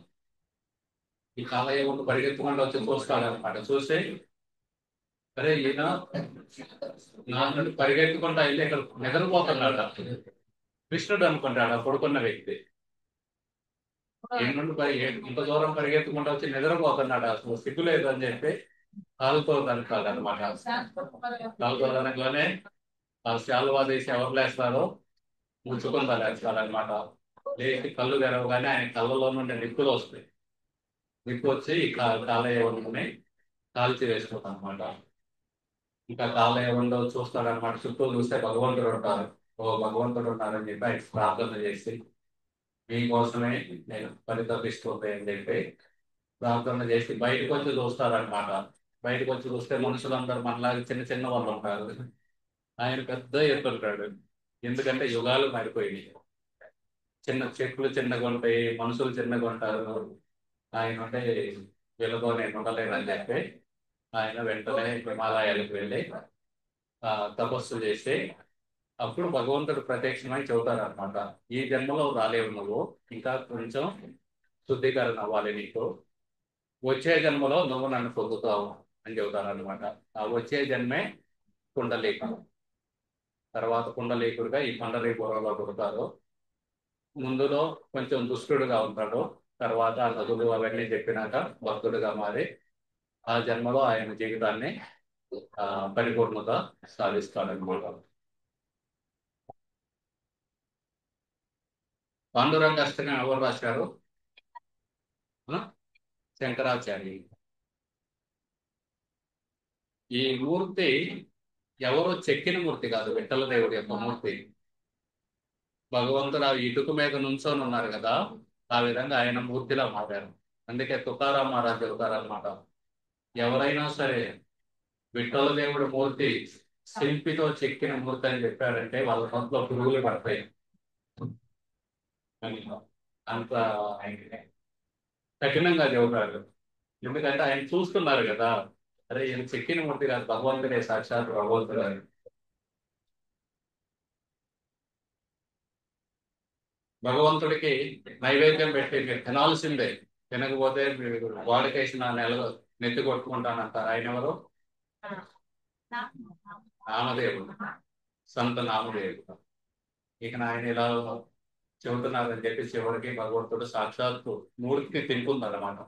ఈ కాలయవనుడు పరిగెత్తుకుంటూ వచ్చి చూస్తాడనమాట. చూసి అరే ఈయన నా నుండి పరిగెత్తుకుంటా వెళ్ళి ఇక్కడ నిద్రపోతున్నాడు కృష్ణుడు అనుకుంటాడు ఆ పడుకున్న వ్యక్తి. ఈయన నుండి ఇంత దూరం పరిగెత్తుకుంటూ వచ్చి నిద్రపోతున్నాడు, అసలు సిగ్గు లేదు అని చెప్పి కాలుతో తనకాడు అనమాట. కాలుతో తనకలోనే ఆ శాలువా తీసి ఎవరు లేస్తారో ముచ్చుకుందా లేస్తాడనమాట. లేచి కళ్ళు తెరవగానే ఆయన కళ్ళలో నుండి నిప్పులు వస్తాయి. నిప్పు వచ్చి ఈ కాలయవనుడిని కాల్చి వేసుకుంటాం అనమాట. ఇంకా కాలయవనుడు చూస్తాడనమాట, చుట్టూ చూస్తే భగవంతుడు ఉంటారు. ఓ భగవంతుడు ఉన్నారని చెప్పి ఆయన ప్రార్థన చేసి మీకోసమే నేను పరితపిస్తుంది అని చెప్పి ప్రార్థన చేసి బయటకు వచ్చి చూస్తారనమాట. బయటకు వచ్చి చూస్తే మనుషులందరూ మనలాగా చిన్న చిన్న వాళ్ళు ఉంటారు. ఆయన పెద్ద ఎత్తుంటాడు. ఎందుకంటే యుగాలు మారిపోయినాయి. చిన్న చెట్లు చిన్నగా ఉంటాయి, మనుషులు చిన్నగా ఉంటారు. ఆయన అంటే వీళ్ళతో నేను ఉండలేనని చెప్పి ఆయన వెంటనే హిమాలయాలకు వెళ్ళి ఆ, తపస్సు చేసి అప్పుడు భగవంతుడు ప్రత్యక్షమై చెబుతారనమాట. ఈ జన్మలో రాలేవు నువ్వు, ఇంకా కొంచెం శుద్ధీకరణ అవ్వాలి నీకు. వచ్చే జన్మలో నువ్వు నన్ను పొందుతావు అని చెబుతారనమాట. ఆ వచ్చే జన్మే కుండలీకుడు. తర్వాత కుండలీకుడుగా ఈ పండరీపురంలో పుడతారు. ముందులో కొంచెం దుష్టుడుగా ఉంటాడు. తర్వాత నదులు అవన్నీ చెప్పినాక భక్తుడిగా మారి ఆ జన్మలో ఆయన జీవితాన్ని ఆ, పరిపూర్ణత సాధిస్తాడనమాట. పాండురంగ అష్టకం ఎవరు రాశారు? ఆ? శంకరాచార్య. ఈ మూర్తి ఎవరు చెక్కిన మూర్తి కాదు, విఠల దేవుడి యొక్క మూర్తి. భగవంతుడు ఆ ఇటుక మీద నుంచొని ఉన్నారు కదా, ఆ విధంగా ఆయన మూర్తిలా మారారు. అందుకే తుకారాం మహారాజ్ చెబుతారనమాట, ఎవరైనా సరే విఠల దేవుడి మూర్తి శిల్పితో చెక్కిన మూర్తి అని చెప్పారంటే వాళ్ళ నోట్లో పురుగులు పడతాయి అని. అంత కఠినంగా చెబుతారు. ఎందుకంటే ఆయన చూస్తున్నారు కదా, అరే ఈయన చెక్కిన మూర్తి కాదు, భగవంతుడే, సాక్షాత్ భగవంతుడు అని. భగవంతుడికి నైవేద్యం పెట్టి మీరు తినాల్సిందే, తినకపోతే మీరు వాడికేసిన నెల నెత్తి కొట్టుకుంటానంటారు. ఆయన ఎవరు? నామదేవుడు, సంత నామదేవుడు. ఇక ఆయన ఇలా చెబుతున్నారని చెప్పి చివరికి భగవంతుడు సాక్షాత్తు మూర్తిని తింటున్నారన్నమాట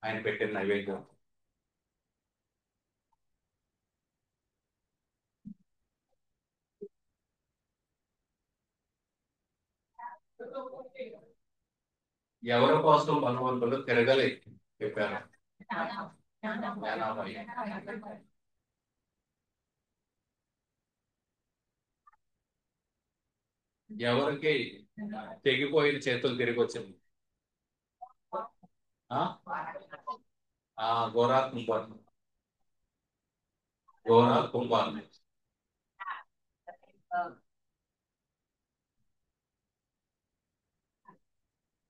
ఆయన పెట్టిన నైవేద్యం. ఎవరి కోసం భగవంతుడు తిరగలేదు చెప్పారు. జ్ఞానామయ్య. ఎవరికి తెగిపోయిన చేతులు తిరిగి వచ్చింది? ఆ గోరా కుంభాన్ని. గోరా కుంభాన్ని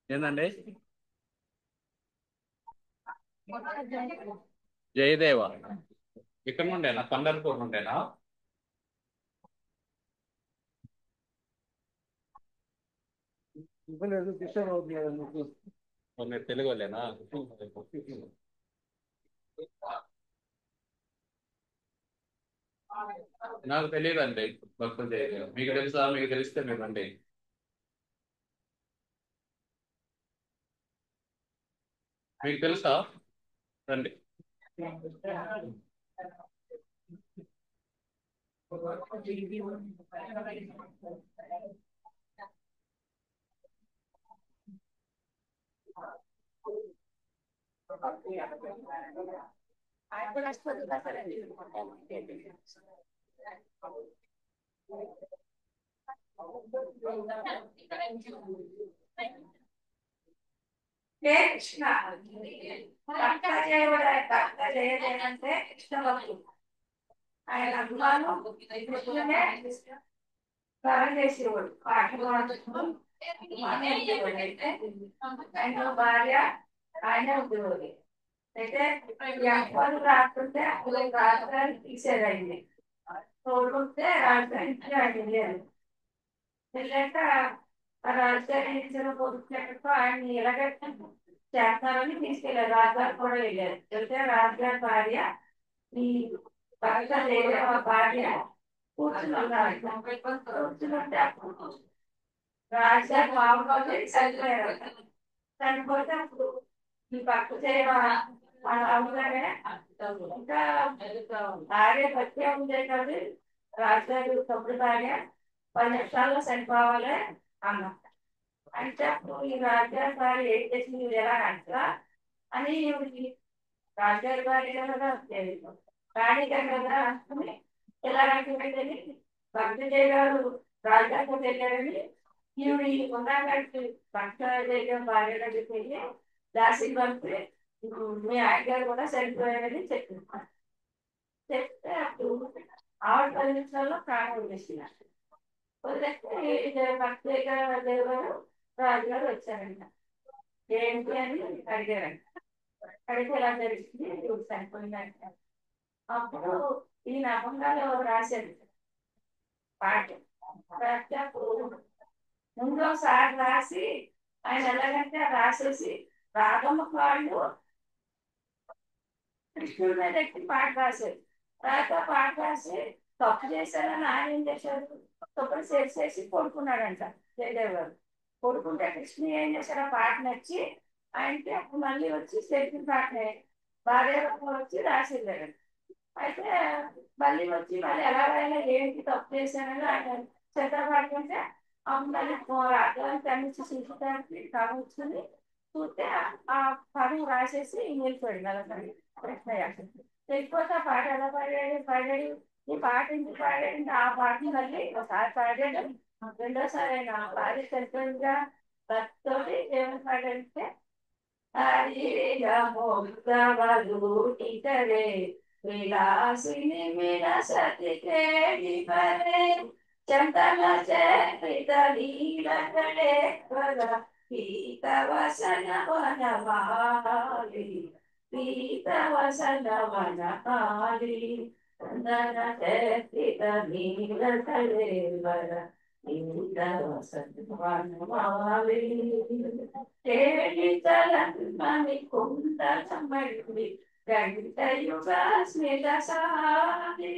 ఏందండి? జయదేవ ఇక్కడ నుండేనా, పండర్పూర్ నుండేనా? మీరు తెలుగు వాళ్ళేనా? నాకు తెలియదండి భక్తులు జయదేవ. మీకు తెలుసా? మీకు తెలిస్తే మీరు రండి. మీకు తెలుసా? రండి.
కృష్ణ భక్త చేయబడ భక్త చేయలేదంటే కృష్ణ భక్తుడు. ఆయన అభిమానం కృష్ణనే స్మరణ చేసేవాడు. పాటలు ఆయన భార్య ఆయన ఉద్యోగి అయితే వ్యాపారం రాకుంటే అప్పుడు రాజధాని తీసేదైంది. తోడుకుంటే రాజధానికి అడిగారు. వెళ్ళాక ఆ రాజధాని ఇచ్చిన పొద్దుతో ఆయన ఎలాగైతే చేస్తారని తీసుకెళ్ళారు. రాజుగారు కూడా వెళ్ళారు. వెళ్తే రాజుగారి భార్య ఈ భర్త లేదా భార్య కూర్చున్నారు. కూర్చుంటే అప్పుడు రాజుగారు మామూలు చనిపోయారు. చనిపోతే అప్పుడు ఈ భర్త చేయడం మన అవుతానే ఇంకా భార్య బతికే ఉండే కాదు. రాజుగారు తప్పుడు భార్య 10 నిమిషాల్లో చనిపోవాలి అన్నారు. అంటే అప్పుడు ఈ రాజుగారి భార్య ఏం చేసింది, ఎలా అంటారా అని రాజుగారి భార్య కదా రాణి గారు కదా అనుకుని ఎలా అంటే భక్త చేయగారు రాజుగారితో వెళ్ళారని ఈవిడ ఉన్నాగట్టి భక్త చేయడం భార్య దగ్గరికి వెళ్ళి దాసి పంపి మీ ఆయన గారు కూడా చనిపోయారని చెప్పింది. చెప్తే అప్పుడు ఆవిడ 10 నిమిషాల్లో ప్రాణం వదిలేసిన. వదిలేస్తే భక్తి గారు రాజుగారు వచ్చారంట. ఏంటి అని అడిగారంట. అడిగితే ఎలా జరిగింది ఇప్పుడు చనిపోయిందంట. అప్పుడు ఈ నవంగాలో రాశారు పాట. రాస్తే అప్పుడు ముందు ఒకసారి రాసి ఆయన ఎలాగంటే రాసేసి రాగమ్మ వాళ్ళు కృష్ణుడి మీద ఎక్కి పాట రాశారు. తర్వాత పాట రాసి తప్పు చేశారని ఆయన ఏం చేశారు, తప్పులు చేసేసి పడుకున్నాడంట జయదేవ్ గారు. పడుకుంటే కృష్ణ ఏం చేశారు, ఆ పాట నచ్చి ఆయనకి అప్పుడు మళ్ళీ వచ్చి చెప్పిన పాటనే భార్య వచ్చి రాసి వెళ్ళారు. అయితే మళ్ళీ వచ్చి మళ్ళీ ఎలాగైనా ఏంటి తప్పు చేశానని ఆయన చిత్రపడుతుంటే మళ్ళీ రాత్రి కనిపించి చూసుకోవడానికి కావచ్చుని చూస్తే ఆ పదం రాసేసి వెళ్ళిపోయాడు నెలసరి కృష్ణయ్య. వెళ్ళిపోతే ఆ పాట ఎలా పాడాడు ఈ పాట ఎందుకు పాడాడంటే ఆ పాటని మళ్ళీ ఒకసారి పాడాడు. రెండోసారి ఆయన భార్య చనిపోయిందిగా భక్తోటి ఏమని పాడాడంటే ఇతరే విలాసిని విరసతి కేడి పరే చందన చరిత లీలకడే వర పీత వసన వనమాలి పీత వసన వనమాలి చందన చరిత లీలకడే వర పీత వసన వనమాలి తేడి తలంమని కుందలమడి గంటయుగా స్మితసాలి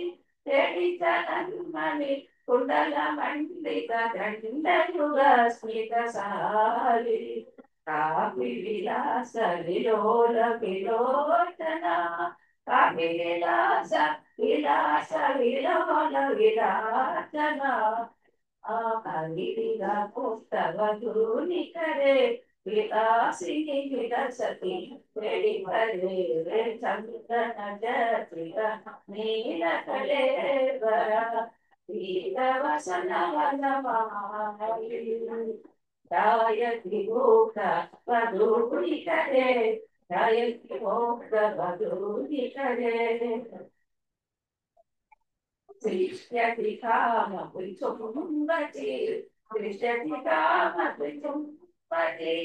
తేడి తలంమని కుండల మండిత గంటయుగా స్మితసాలి కాపి విలాస విలోల విలోచన కాపి విలాస విలాస విలోల విలాచన గిరిగా పుస్తవధూని కరే విలాసిని విలసతి వెడి పరే చంద్రన జత్రిక నీల కళేవర పీత వసన వనమాలి గాయత్రి మోక్ష వధూని కరే గాయత్రి మోక్ష వధూని కరే Krishna Kama Puchumati, Krishna Kama Puchumati,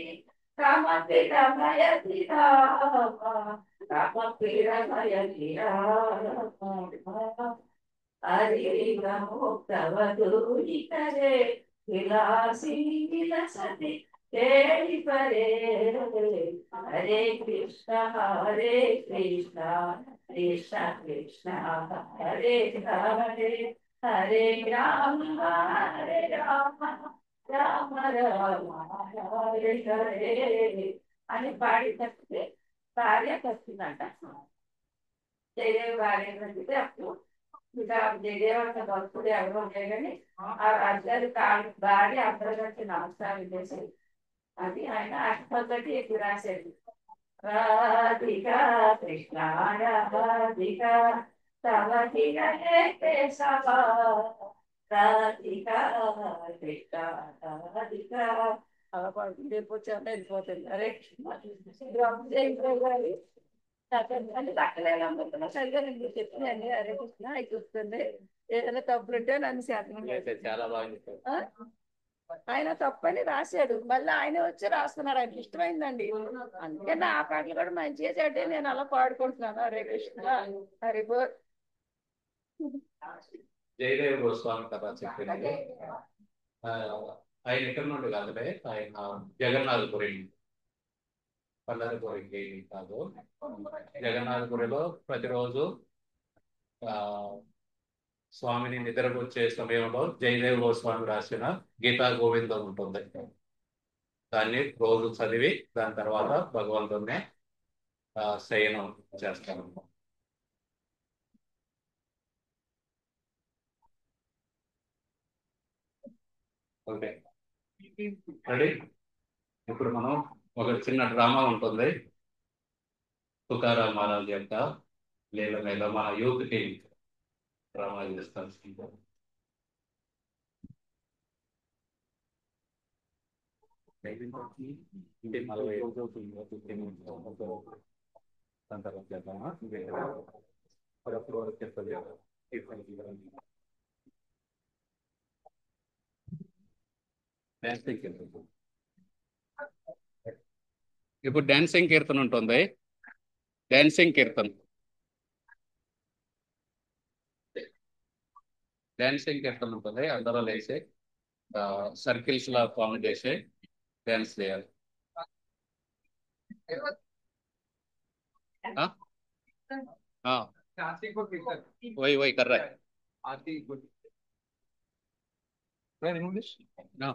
Kama Pira Mayati Kama, Kama Pira Mayati Kama, Ariga Mukta Vaduri Kare, Vilasi Vilasati, Keri Pare, Hare Krishna, Hare Krishna. Krishna Krishna Hare Hare Hare Rama Hare Rama Rama Rama Hare Hare అని పాడేటప్పుడు భార్య వస్తుందంట. జయదేవ్ భార్య వస్తే అప్పుడు ఇంకా జయదేవ్ అంత భక్తుడు ఎవరో ఉంటాయి కానీ ఆ రాజుగారి కాళ్ళు భార్య అందరికీ నమస్కారం చేసి అది ఆయన అష్టపద్ధతి ఎక్కువ రాసేది. రాధికా కృష్ణ రాధికా తవకి కేశవ రాధికా కృష్ణ రాధికా అలా పడుతుంది వెళ్ళిపోతే వెళ్ళిపోతుంది. అరే అంటే తక్కలేకపోతున్నా సరిగా నేను చెప్తున్నాను. అరే కృష్ణ అవి చూస్తుంది ఏదైనా తప్పులుంటే నన్ను శాతం
చాలా బాగా చెప్పారు.
ఆయన తప్పని రాశాడు, మళ్ళీ ఆయన వచ్చి రాస్తున్నారు. ఆయనకి ఇష్టమైందండి, అందుకే నా ఆ పాటలు కూడా మంచిగా చెడ్డే నేను అలా పాడుకుంటున్నాను. హరే కృష్ణ హరి బోల్.
జయదేవ్ గోస్వామి కథ చెప్పింది. ఆయన ఎక్కడి నుండి కాదులే, ఆయన జగన్నాథపురి, పల్లెపురికి కాదు, జగన్నాథపురిలో ప్రతిరోజు స్వామిని నిద్రపుచ్చే సమయంలో జయదేవ్ గోస్వామి రాసిన గీతా గోవిందం ఉంటుంది. దాన్ని రోజు చదివి దాని తర్వాత భగవంతుడిని శయనం చేస్తాను. Okay ready. ఇప్పుడు మనం ఒక చిన్న డ్రామా ఉంటుంది, తుకారాం మహారాజ్ యొక్క లీల మీద మన యూత్కి డ్రామా చేస్తాం. దాని తర్వాత చేద్దామా అప్పుడు వరకు చెప్తాను డాన్సింగ్ కీర్తన ఇప్పుడు డాన్సింగ్ కీర్తన ఉంటుంది డాన్సింగ్ కీర్తన డాన్సింగ్ కీర్తన ఉంటుంది అందరూ లేచి సర్కిల్స్ లా ఫామ్ చేసి డాన్స్ చేయాలి हाँ हाँ वही वही कर रहा है हाँ